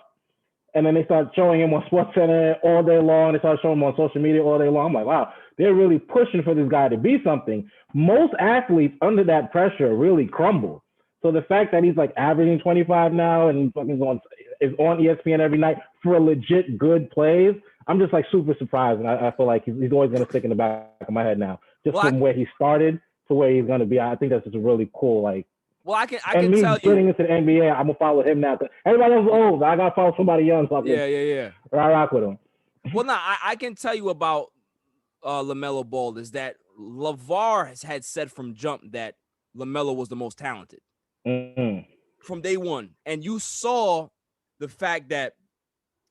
And then they start showing him on SportsCenter all day long. They start showing him on social media all day long. I'm like, wow, they're really pushing for this guy to be something. Most athletes under that pressure really crumble. So the fact that he's like averaging 25 now and fucking is on ESPN every night for a legit good plays, I'm just like super surprised. And I feel like he's always going to stick in the back of my head now. Just from where he started to where he's going to be. I think that's just really cool. Like, well, I can me tell getting you. into the NBA, I'm gonna follow him now. Everybody else is old. I gotta follow somebody young. So Yeah. I rock with him. Well, no, I can tell you about LaMelo Ball is that LeVar had said from jump that LaMelo was the most talented from day one, and you saw the fact that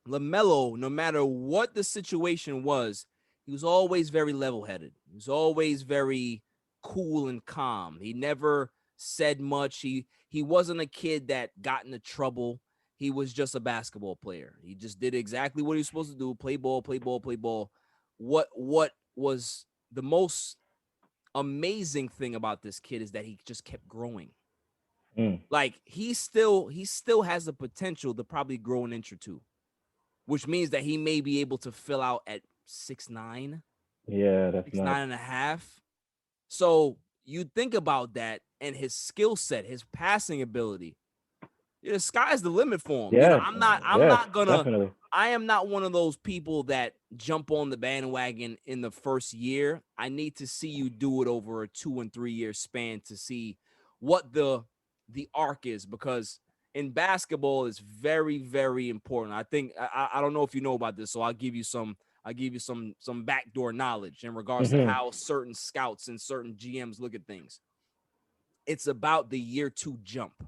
LaMelo, no matter what the situation was, he was always very level-headed. He was always very cool and calm. He never said much. He wasn't a kid that got into trouble. He was just a basketball player. He just did exactly what he was supposed to do: play ball. What was the most amazing thing about this kid is that he just kept growing. Like he still has the potential to probably grow an inch or two, which means that he may be able to fill out at 6'9". Yeah, that's 6'9.5". So you think about that and his skill set, his passing ability. The sky's the limit for him. Yeah, you know, I am not one of those people that jump on the bandwagon in the first year. I need to see you do it over a 2 and 3 year span to see what the arc is, because in basketball it's very, very important. I think I don't know if you know about this, so I'll give you some backdoor knowledge in regards to how certain scouts and certain GMs look at things. It's about the year 2 jump.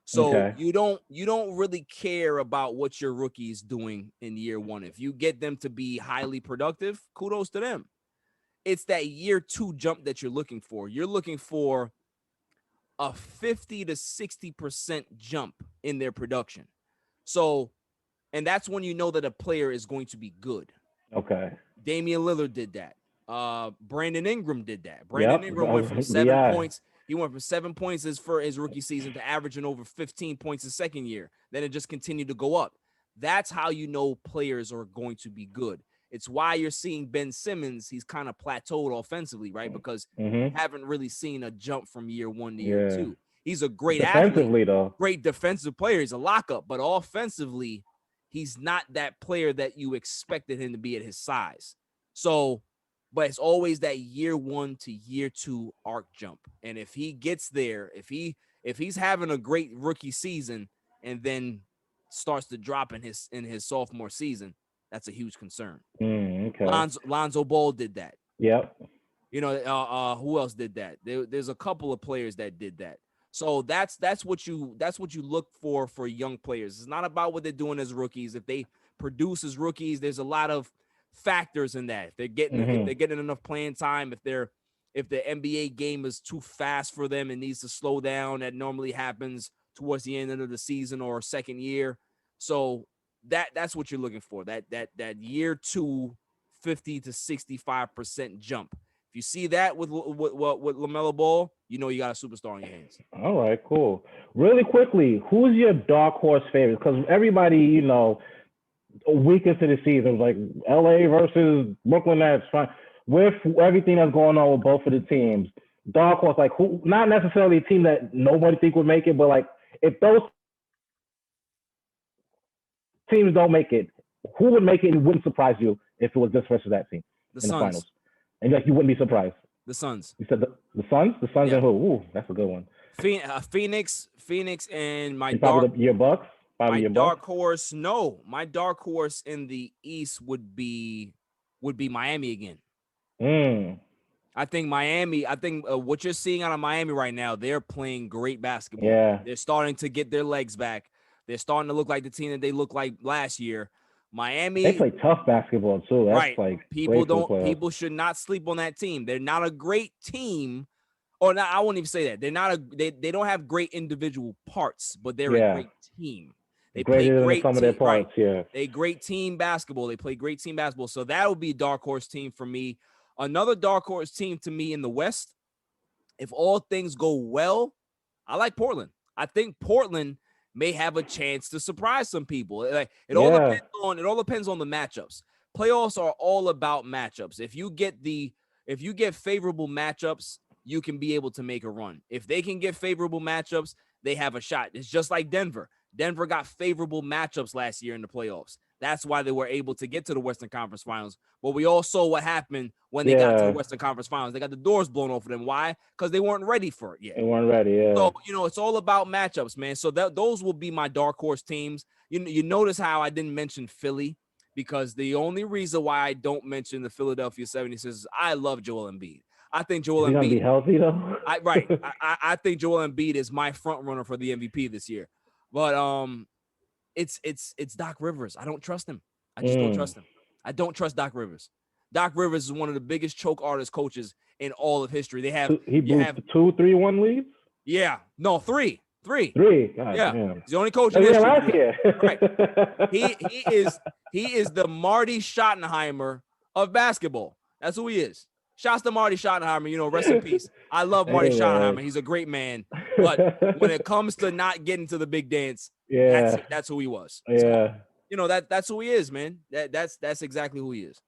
So you don't really care about what your rookie is doing in year 1. If you get them to be highly productive, kudos to them. It's that year 2 jump that you're looking for. You're looking for a 50 to 60% jump in their production. So, and that's when you know that a player is going to be good. Okay. Damian Lillard did that. Brandon Ingram did that. Brandon Ingram went from 7 points. He went from 7 points for his rookie season to averaging over 15 points his second year. Then it just continued to go up. That's how you know players are going to be good. It's why you're seeing Ben Simmons. He's kind of plateaued offensively, right? Because you haven't really seen a jump from year 1 to year 2. He's a great defensively, athlete, though. great defensive player. He's a lockup, but offensively, he's not that player that you expected him to be at his size. So, but it's always that year 1 to year 2 arc jump. And if he gets there, if he's having a great rookie season and then starts to drop in his sophomore season, that's a huge concern. Okay. Lonzo Ball did that. Yep. You know, who else did that? There's a couple of players that did that. So that's what you look for young players. It's not about what they're doing as rookies. If they produce as rookies, there's a lot of factors in that. If they're getting enough playing time, if the NBA game is too fast for them and needs to slow down, that normally happens towards the end of the season or second year. So that's what you're looking for. That year 2 50 to 65% jump. If you see that with LaMelo Ball, you know you got a superstar on your hands. All right, cool. Really quickly, who's your dark horse favorite? Because everybody, you know, a week into the season, like LA versus Brooklyn Nets, with everything that's going on with both of the teams, dark horse, like who? Not necessarily a team that nobody think would make it, but like if those teams don't make it, who would make it and wouldn't surprise you if it was this versus that team The in Suns. the finals? And like you wouldn't be surprised. The Suns. You said the Suns? The Suns Yeah. and who? Ooh, that's a good one. Phoenix, and my Your Bucks? Probably your dark Bucks? horse. No, my dark horse in the East would be Miami again. I think Miami. What you're seeing out of Miami right now, they're playing great basketball. Yeah. They're starting to get their legs back. They're starting to look like the team that they looked like last year. Miami. They play tough basketball too. That's right. like People should not sleep on that team. They're not a great team. Or not, I won't even say that. They're not they don't have great individual parts, but they're a great team. They play great some of their parts, yeah. They great team basketball. They play great team basketball. So that would be a dark horse team for me. Another dark horse team to me in the West, if all things go well, I like Portland. I think Portland may have a chance to surprise some people. It all depends on the matchups. Playoffs are all about matchups. If you get favorable matchups, you can be able to make a run. If they can get favorable matchups, they have a shot. It's just like Denver. Denver got favorable matchups last year in the playoffs. That's why they were able to get to the Western Conference Finals. But we all saw what happened when they got to the Western Conference Finals. They got the doors blown off of them. Why? Because they weren't ready for it yet. They weren't ready, yeah. So, it's all about matchups, man. So those will be my dark horse teams. You notice how I didn't mention Philly, because the only reason why I don't mention the Philadelphia 76ers is I love Joel Embiid. I think Joel Embiid gonna be healthy though. I think Joel Embiid is my front runner for the MVP this year. But it's Doc Rivers. I don't trust him. I just don't trust him. I don't trust Doc Rivers. Doc Rivers is one of the biggest choke artist coaches in all of history. They have 2-3-1 leads? Yeah. No, 3. 3. God, yeah. Damn. He's the only coach in history. Last year. Right. He is the Marty Schottenheimer of basketball. That's who he is. Shouts to Marty Schottenheimer, rest in peace. I love Marty Schottenheimer. He's a great man. But when it comes to not getting to the big dance, that's who he was. Yeah. So, that's who he is, man. That's exactly who he is.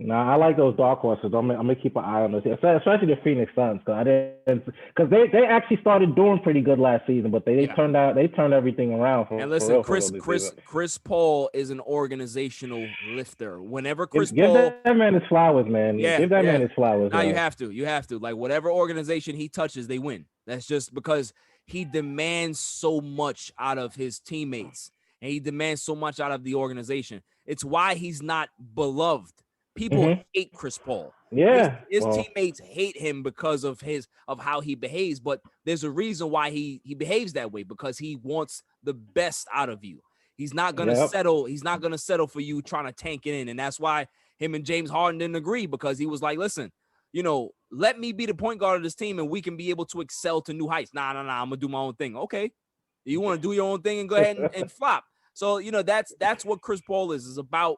Nah, I like those dark horses. I'm gonna keep an eye on those, especially the Phoenix Suns, because they actually started doing pretty good last season, but they turned everything around. And listen, Chris Paul is an organizational lifter. Whenever give that man his flowers, man. Yeah, give that man his flowers. Now you have to. Like whatever organization he touches, they win. That's just because he demands so much out of his teammates, and he demands so much out of the organization. It's why he's not beloved. People hate Chris Paul. Yeah, his teammates hate him because of how he behaves. But there's a reason why he behaves that way, because he wants the best out of you. He's not gonna settle. He's not gonna settle for you trying to tank it in, and that's why him and James Harden didn't agree, because he was like, "Listen, let me be the point guard of this team, and we can be able to excel to new heights." Nah, I'm gonna do my own thing. Okay, you want to do your own thing and go ahead and flop. So that's what Chris Paul is about.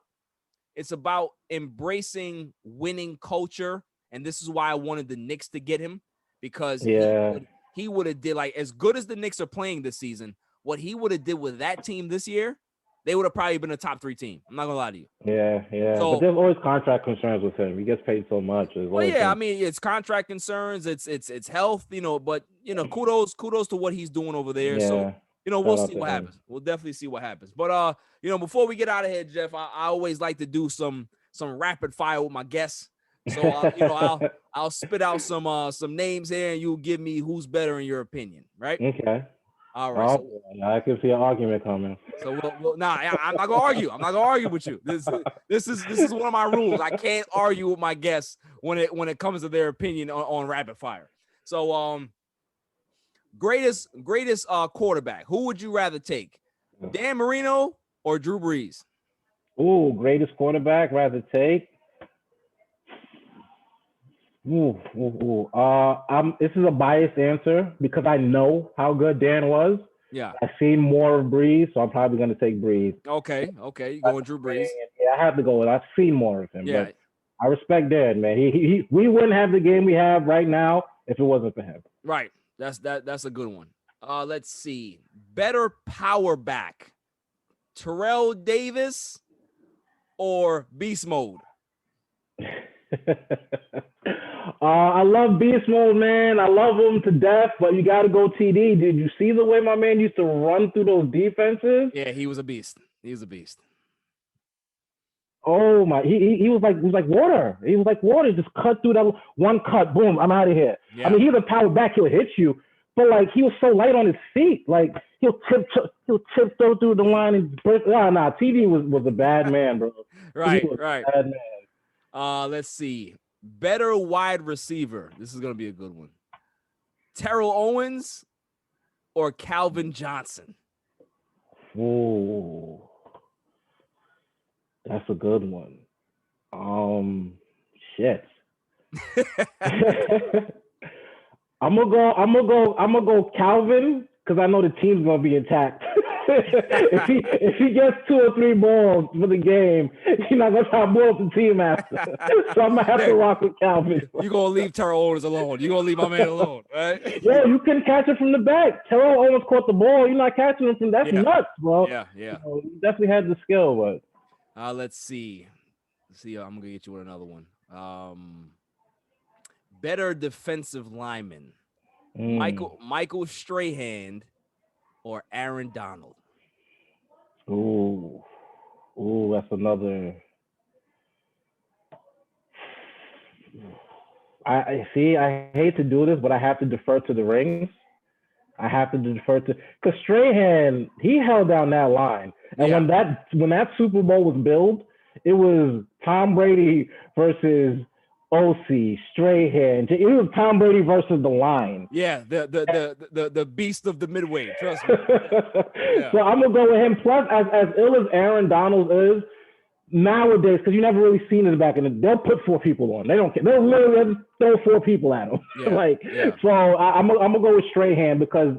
It's about embracing winning culture, and this is why I wanted the Knicks to get him, because he would have did, like, as good as the Knicks are playing this season, what he would have did with that team this year they would have probably been a top 3 team. I'm not gonna lie to you. Yeah. So- But there's always contract concerns with him. He gets paid so much. Well, yeah, I mean, it's contract concerns, it's health, but kudos to what he's doing over there. Yeah. So, we'll Shout out see to what him. happens. We'll definitely see what happens. But before we get out of here, Jeff, I always like to do some rapid fire with my guests. So I'll spit out some names here, and you'll give me who's better in your opinion, right? Okay. All right. I can see an argument coming. So I'm not gonna argue. I'm not gonna argue with you. This is one of my rules. I can't argue with my guests when it comes to their opinion on rapid fire. So greatest quarterback. Who would you rather take? Dan Marino or Drew Brees? Ooh, greatest quarterback rather take. This is a biased answer because I know how good Dan was. Yeah. I've seen more of Brees, so I'm probably going to take Brees. Okay. You going Drew Brees? Yeah, I have to go with. I've seen more of him. Yeah. But I respect Dan, man. We wouldn't have the game we have right now if it wasn't for him. Right. That's a good one. Let's see. Better power back, Terrell Davis or Beast Mode? I love Beast Mode, man. I love him to death, but you got to go TD. Did you see the way my man used to run through those defenses? Yeah, he was a beast. Oh my! He was like water. He was like water. Just cut through that one cut. Boom! I'm out of here. Yeah. I mean, he's a power back. He'll hit you, but like he was so light on his feet. Like he'll tiptoe through the line and burst. TD was a bad man, bro. Right. Bad man. Let's see. Better wide receiver. This is gonna be a good one. Terrell Owens or Calvin Johnson? Ooh, that's a good one. Shit. I'm gonna go Calvin because I know the team's gonna be intact. if he gets 2 or 3 balls for the game, he's not gonna try to blow up the team after. So I'm gonna have to rock with Calvin. You're gonna leave Terrell Owens alone. You're gonna leave my man alone, right? Yo, you couldn't catch it from the back. Terrell Owens caught the ball. You're not catching him from that's nuts, bro. Yeah. You definitely had the skill, but Let's see. I'm gonna get you with another one. Better defensive lineman, Michael Strahan or Aaron Donald? Ooh, that's another. I hate to do this, but I have to defer to the rings. Because Strahan, he held down that line, and when that Super Bowl was billed, it was Tom Brady versus OC, Strahan. It was Tom Brady versus the line. Yeah, the beast of the midway. Trust me. So I'm gonna go with him. Plus, as ill as Aaron Donald is nowadays, because you never really seen this back in the. They'll put 4 people on. They don't care. They'll literally throw 4 people at him. Yeah, So I'm gonna go with Strahan because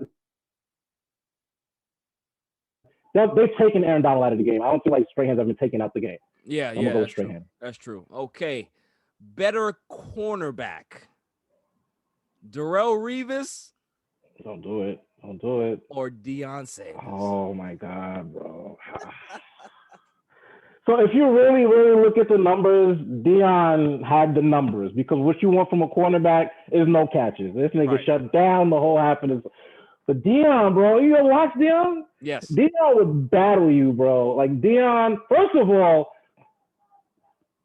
they've taken Aaron Donald out of the game. I don't feel like Strahan's ever been taken out the game. Yeah, I'm gonna go with true. Strahan. That's true. Okay. Better cornerback, Darrelle Revis. Don't do it. Or Deion Sanders. Oh my God, bro. So if you really, really look at the numbers, Deion had the numbers because what you want from a cornerback is no catches. This nigga shut down the whole half of this. But Deion, bro, you ever watch Deion? Yes. Deion would battle you, bro. Like Deion, first of all,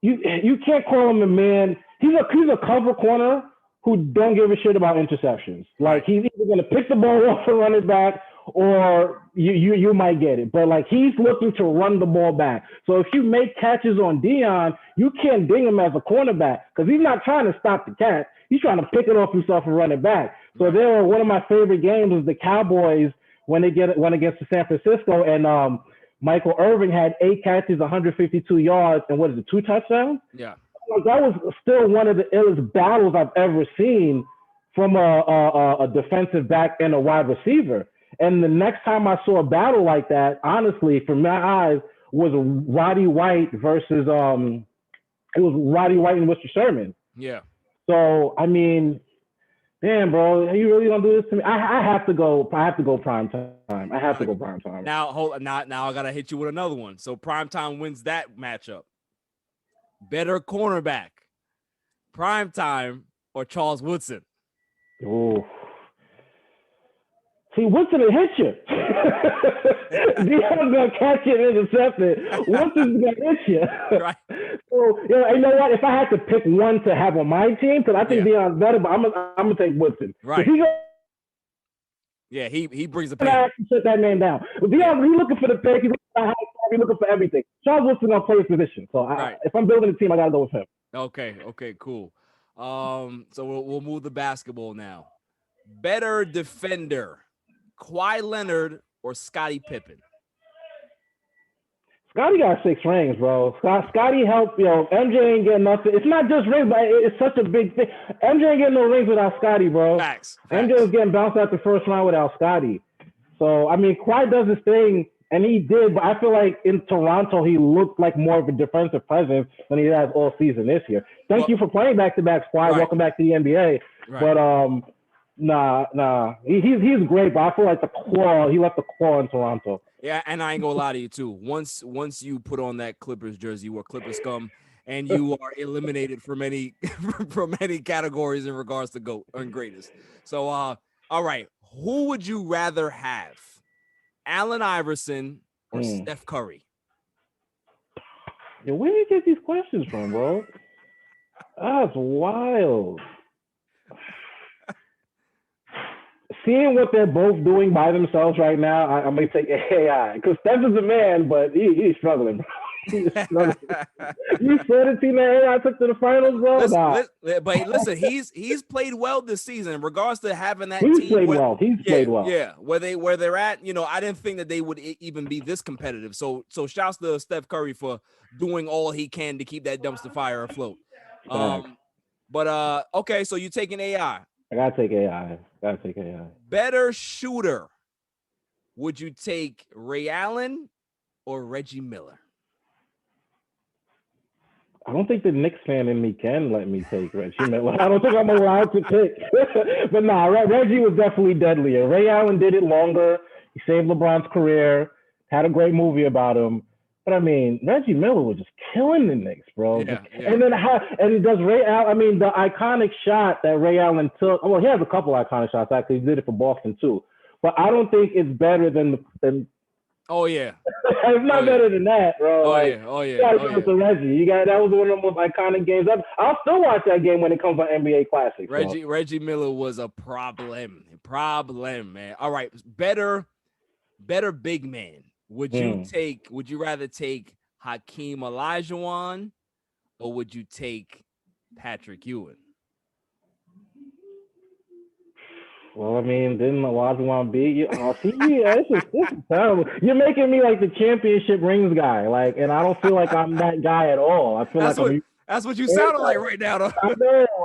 you can't call him a man. He's a cover corner who don't give a shit about interceptions. Like he's either gonna pick the ball off and run it back, or you might get it. But like he's looking to run the ball back. So if you make catches on Deion, you can't ding him as a cornerback because he's not trying to stop the catch. He's trying to pick it off himself and run it back. So one of my favorite games was the Cowboys when they went against San Francisco, and Michael Irvin had 8 catches, 152 yards, and 2 touchdowns? Yeah. That was still one of the illest battles I've ever seen from a defensive back and a wide receiver. And the next time I saw a battle like that, honestly, from my eyes, was Roddy White versus it was Roddy White and Mr. Sherman. Yeah. So I mean, Damn, bro, you really gonna do this to me? I have to go. I have to go prime time. I have to go prime time. Now, now I gotta hit you with another one. So primetime wins that matchup. Better cornerback, primetime or Charles Woodson? Ooh. See, Woodson will hit you. Deion's gonna catch it and intercept it. Woodson's gonna hit you. Right. So, you know what? If I had to pick one to have on my team, because I think Deion's better, but I'm gonna take Woodson. Right. Yeah, he brings the pain. pain. Shut that man down. But Deion, he's looking for the pick. He's looking for the high score. He's looking for everything. Charles Woodson gonna play his position. So if I'm building a team, I gotta go with him. Okay, cool. So we'll move the basketball now. Better defender, Kawhi Leonard or Scottie Pippen? Scottie got 6 rings, bro. Scottie helped, MJ ain't getting nothing. It's not just rings, but it's such a big thing. MJ ain't getting no rings without Scottie, bro. Facts. MJ was getting bounced out the first round without Scottie. So, I mean, Kawhi does his thing, and he did, but I feel like in Toronto, he looked like more of a defensive presence than he has all season this year. Thank you for playing back-to-back, Kawhi. Right. Welcome back to the NBA. Right. But, nah. He's great, but I feel like he left the claw in Toronto. Yeah, and I ain't gonna lie to you too. Once you put on that Clippers jersey, you are Clippers scum, and you are eliminated from any categories in regards to GOAT and greatest. So, all right, who would you rather have, Allen Iverson or Steph Curry? Yeah, where do you get these questions from, bro? That's wild. Seeing what they're both doing by themselves right now, I'm going to take AI. Because Steph is a man, but he's struggling, bro. He's struggling. You saw the team that AI took to the finals, bro? But listen, he's played well this season in regards to having that team. He's played well. Yeah, where they're at, I didn't think that they would even be this competitive. So shouts to Steph Curry for doing all he can to keep that dumpster fire afloat. Okay, so you taking AI. I gotta take AI. Better shooter. Would you take Ray Allen or Reggie Miller? I don't think the Knicks fan in me can let me take Reggie Miller. I don't think I'm allowed to pick. But nah, Reggie was definitely deadlier. Ray Allen did it longer. He saved LeBron's career. Had a great movie about him. But I mean, Reggie Miller was just killing the Knicks, bro. Yeah. And then does Ray Allen? I mean, the iconic shot that Ray Allen took. Well, he has a couple iconic shots actually. He did it for Boston too. But I don't think it's better than. Oh yeah. It's not better than that, bro. Oh yeah. You gotta give it to Reggie. That was one of the most iconic games ever. I'll still watch that game when it comes on NBA Classic. Reggie Miller was a problem, man. All right, better big man. Would you rather take Hakeem Olajuwon or would you take Patrick Ewing? Well, I mean, didn't Olajuwon beat you? Oh, see, yeah, this is terrible. You're making me like the championship rings guy, and I don't feel like I'm that guy at all. I feel that's what you sounded like right now, though.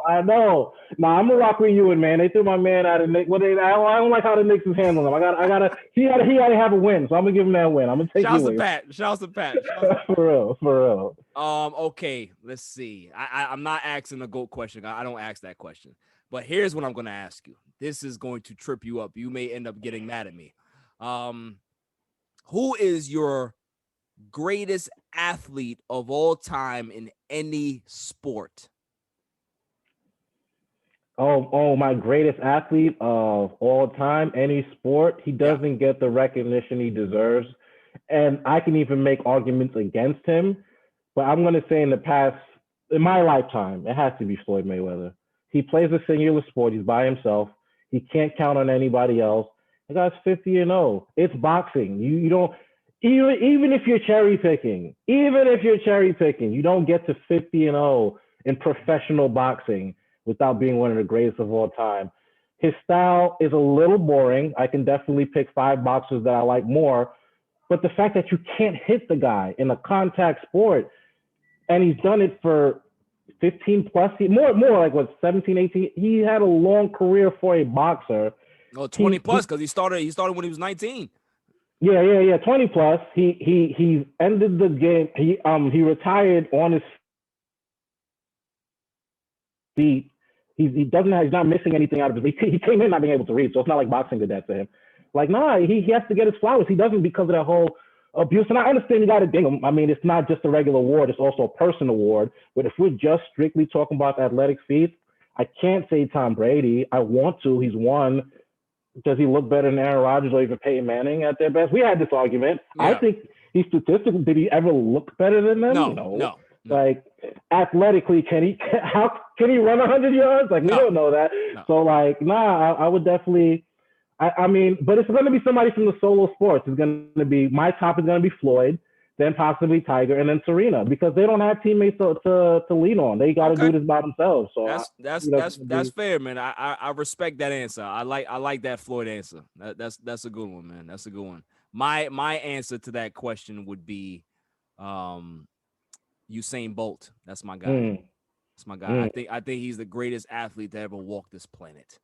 I know. Nah, I'm gonna rock with Ewing, man. They threw my man out of Knicks. I don't like how the Knicks is handling him. I gotta. He gotta have a win, so I'm gonna give him that win. I'm gonna take Ewing. Shouts to Pat. For real. Okay, let's see. I'm not asking a GOAT question. I don't ask that question. But here's what I'm gonna ask you. This is going to trip you up. You may end up getting mad at me. Who is your greatest athlete of all time in any sport? Oh, my greatest athlete of all time, any sport. He doesn't get the recognition he deserves. And I can even make arguments against him. But I'm going to say in my lifetime, it has to be Floyd Mayweather. He plays a singular sport. He's by himself. He can't count on anybody else. The guy's 50-0. It's boxing. You don't, even if you're cherry picking, you don't get to 50-0 in professional boxing without being one of the greatest of all time. His style is a little boring. I can definitely pick 5 boxers that I like more. But the fact that you can't hit the guy in a contact sport, and he's done it for 15 plus, more like 17, 18. He had a long career for a boxer. 20 plus because he started when he was 19. Yeah, 20 plus. He ended the game. He retired on his feet He's not missing anything out of his. He came in not being able to read, so it's not like boxing did that to him. Like, nah, he has to get his flowers. He doesn't because of that whole abuse. And I understand you got to ding him. I mean, it's not just a regular award; it's also a person award. But if we're just strictly talking about athletic feats, I can't say Tom Brady. I want to. He's won. Does he look better than Aaron Rodgers or even Peyton Manning at their best? We had this argument. Yeah. I think he statistically, did he ever look better than them? No. Like, athletically, can he run 100 yards? Like, we don't know that. No. So, like, I would definitely. I mean, but it's going to be somebody from the solo sports. It's going to be, my top is going to be Floyd, then possibly Tiger, and then Serena, because they don't have teammates to lean on. They got to do this by themselves. So that's fair, man. I respect that answer. I like that Floyd answer. That's a good one, man. That's a good one. My answer to that question would be Usain Bolt. That's my guy. That's my guy. I think he's the greatest athlete to ever walk this planet.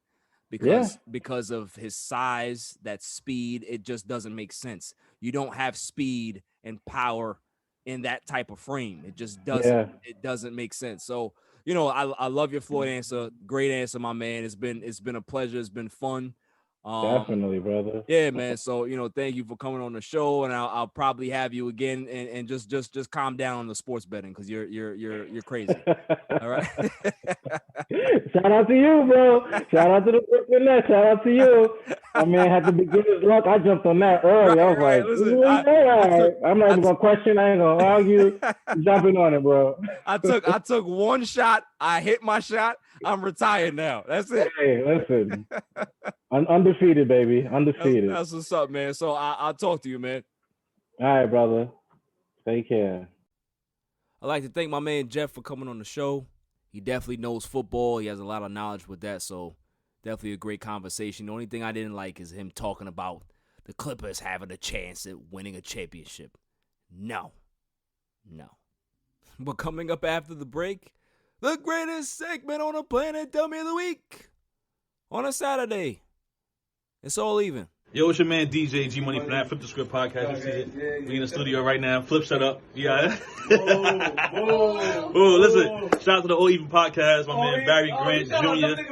Because of his size, that speed, it just doesn't make sense. You don't have speed and power in that type of frame. It just doesn't. Yeah. It doesn't make sense. So, I love your Floyd answer. Great answer, my man. It's been a pleasure. It's been fun. Definitely, brother. Yeah, man. So, thank you for coming on the show, and I'll probably have you again and just calm down on the sports betting because you're crazy. All right. Shout out to you, bro. Shout out to the Brooklyn Nets. Shout out to you. My man had the beginner's luck. I jumped on that early. I was like, listen, I'm not even gonna question. I ain't gonna argue. Jumping on it, bro. I took one shot. I hit my shot. I'm retired now. That's it. Hey, listen. Undefeated, baby. Undefeated. That's what's up, man. So I'll talk to you, man. All right, brother. Take care. I'd like to thank my man Jeff for coming on the show. He definitely knows football. He has a lot of knowledge with that, so definitely a great conversation. The only thing I didn't like is him talking about the Clippers having a chance at winning a championship. No. But coming up after the break, the greatest segment on the planet, Dummy of the Week, on a Saturday. It's all even. Yo, it's your man DJ G Money from that Flip the Script podcast. You see it? We in the studio right now. Flip, shut up. Yeah. Whoa, listen. Shout out to the All Even podcast. My man Barry Grant Jr.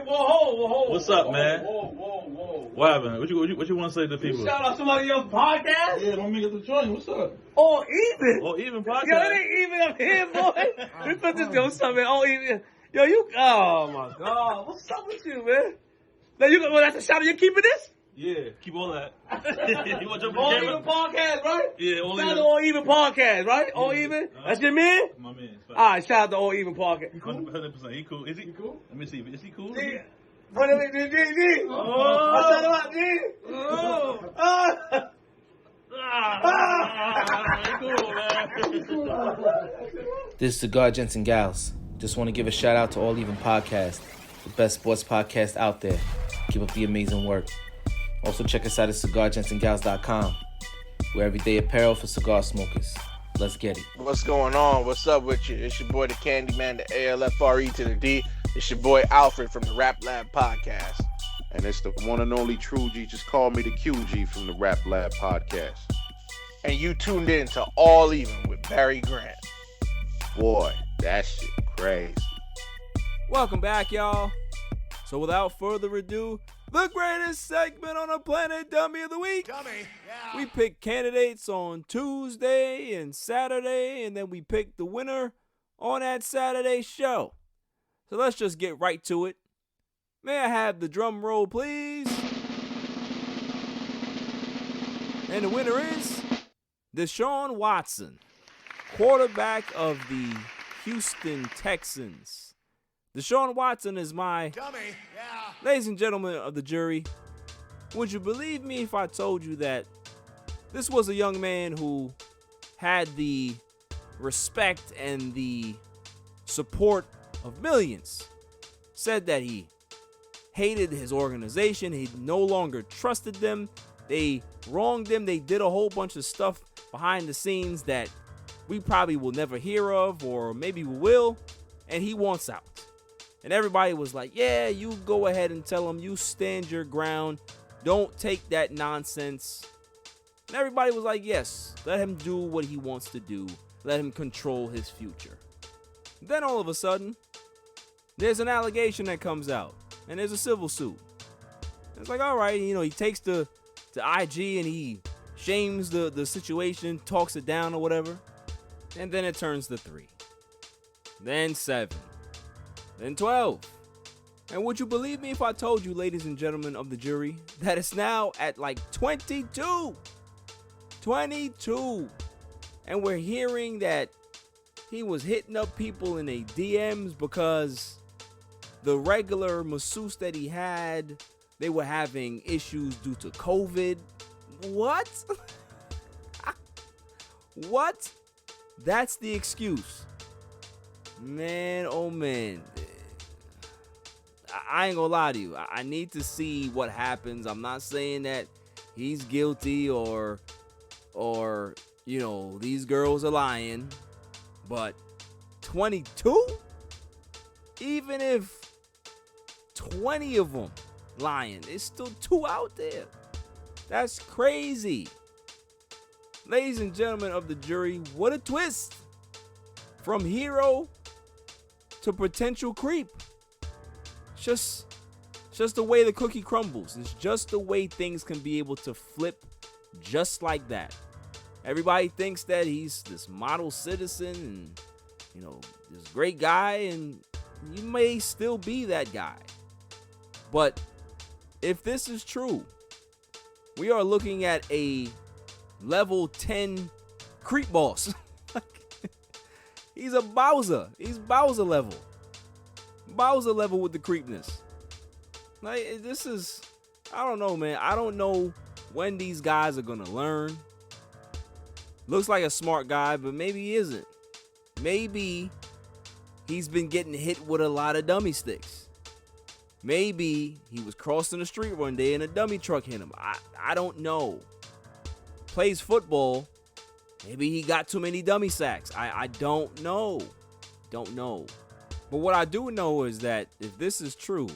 What's up, man? What happened? What you want to say to the people? Shout out somebody else's podcast. Yeah, don't get the joint. What's up? All Even. All Even podcast. Yo, it ain't even up here, boy. We put this what's up, man? All Even. Yo, you. Oh my God. What's up with you, man? Now that's a shout out. You keeping this? Yeah, keep all that. You want to jump in All the Even podcast, right? Yeah, All Shout Even. out to All Even podcast, right? All Even. That's your man. My man. All right, shout out to All Even podcast. He cool? 100%. He cool. Is he cool? Let me see. Is he cool? Yeah. Put him in G. Oh, shout out G. Cool, man. This is Cigar Gents and Gals. Just want to give a shout out to All Even Podcast, the best sports podcast out there. Keep up the amazing work. Also check us out at cigargentsandgals.com. We're everyday apparel for cigar smokers. Let's get it. What's going on? What's up with you? It's your boy the Candyman, the ALFRE to the D. It's your boy Alfred from the Rap Lab Podcast. And it's the one and only True G. Just call me the QG from the Rap Lab Podcast. And you tuned in to All Even with Barry Grant. Boy, that shit crazy. Welcome back, y'all. So without further ado, the greatest segment on the planet, Dummy of the Week. Dummy, yeah. We pick candidates on Tuesday and Saturday, and then we pick the winner on that Saturday show. So let's just get right to it. May I have the drum roll, please? And the winner is Deshaun Watson, quarterback of the Houston Texans. Deshaun Watson is my dummy, yeah. Ladies and gentlemen of the jury, would you believe me if I told you that this was a young man who had the respect and the support of millions? Said that he hated his organization. He no longer trusted them. They wronged him. They did a whole bunch of stuff behind the scenes that we probably will never hear of, or maybe we will, and he wants out. And everybody was like, yeah, you go ahead and tell him, you stand your ground. Don't take that nonsense. And everybody was like, yes, let him do what he wants to do. Let him control his future. Then all of a sudden, There's an allegation that comes out, and there's a civil suit. It's like, all right, he takes to IG and he shames the situation, talks it down or whatever, and then it turns to 3, then 7, then 12. And would you believe me if I told you, ladies and gentlemen of the jury, that it's now at like 22? 22. And we're hearing that he was hitting up people in their DMs because the regular masseuse that he had, they were having issues due to COVID. What? What? That's the excuse. Man, oh man. I ain't gonna lie to you. I need to see what happens. I'm not saying that he's guilty or these girls are lying. But 22? Even if 20 of them lying, there's still 2 out there. That's crazy. Ladies and gentlemen of the jury, what a twist. From hero to potential creep. Just the way the cookie crumbles. It's just the way things can be able to flip just like that. Everybody thinks that he's this model citizen and, this great guy, and you may still be that guy. But if this is true, we are looking at a level 10 creep boss. He's a Bowser. He's Bowser level. Bowser level with the creepness. Like, this is, I don't know, man. I don't know when these guys are going to learn. Looks like a smart guy, but maybe he isn't. Maybe he's been getting hit with a lot of dummy sticks. Maybe he was crossing the street one day and a dummy truck hit him. I don't know. Plays football. Maybe he got too many dummy sacks. I don't know. Don't know. But what I do know is that if this is true,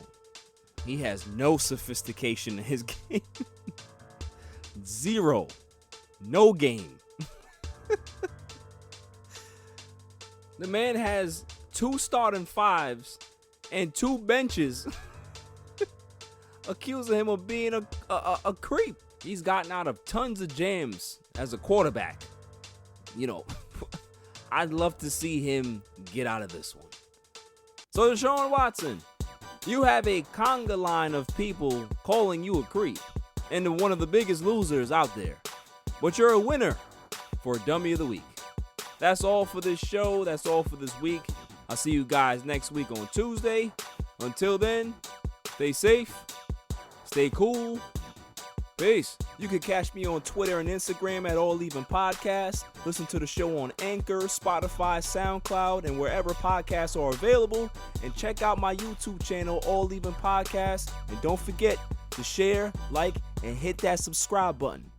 he has no sophistication in his game. Zero. No game. The man has 2 starting 5s and 2 benches accusing him of being a creep. He's gotten out of tons of jams as a quarterback. I'd love to see him get out of this one. So Deshaun Watson, you have a conga line of people calling you a creep and one of the biggest losers out there. But you're a winner for Dummy of the Week. That's all for this show. That's all for this week. I'll see you guys next week on Tuesday. Until then, stay safe, stay cool. Peace. You can catch me on Twitter and Instagram at All Even Podcast. Listen to the show on Anchor, Spotify, SoundCloud, and wherever podcasts are available. And check out my YouTube channel, All Even Podcast. And don't forget to share, like, and hit that subscribe button.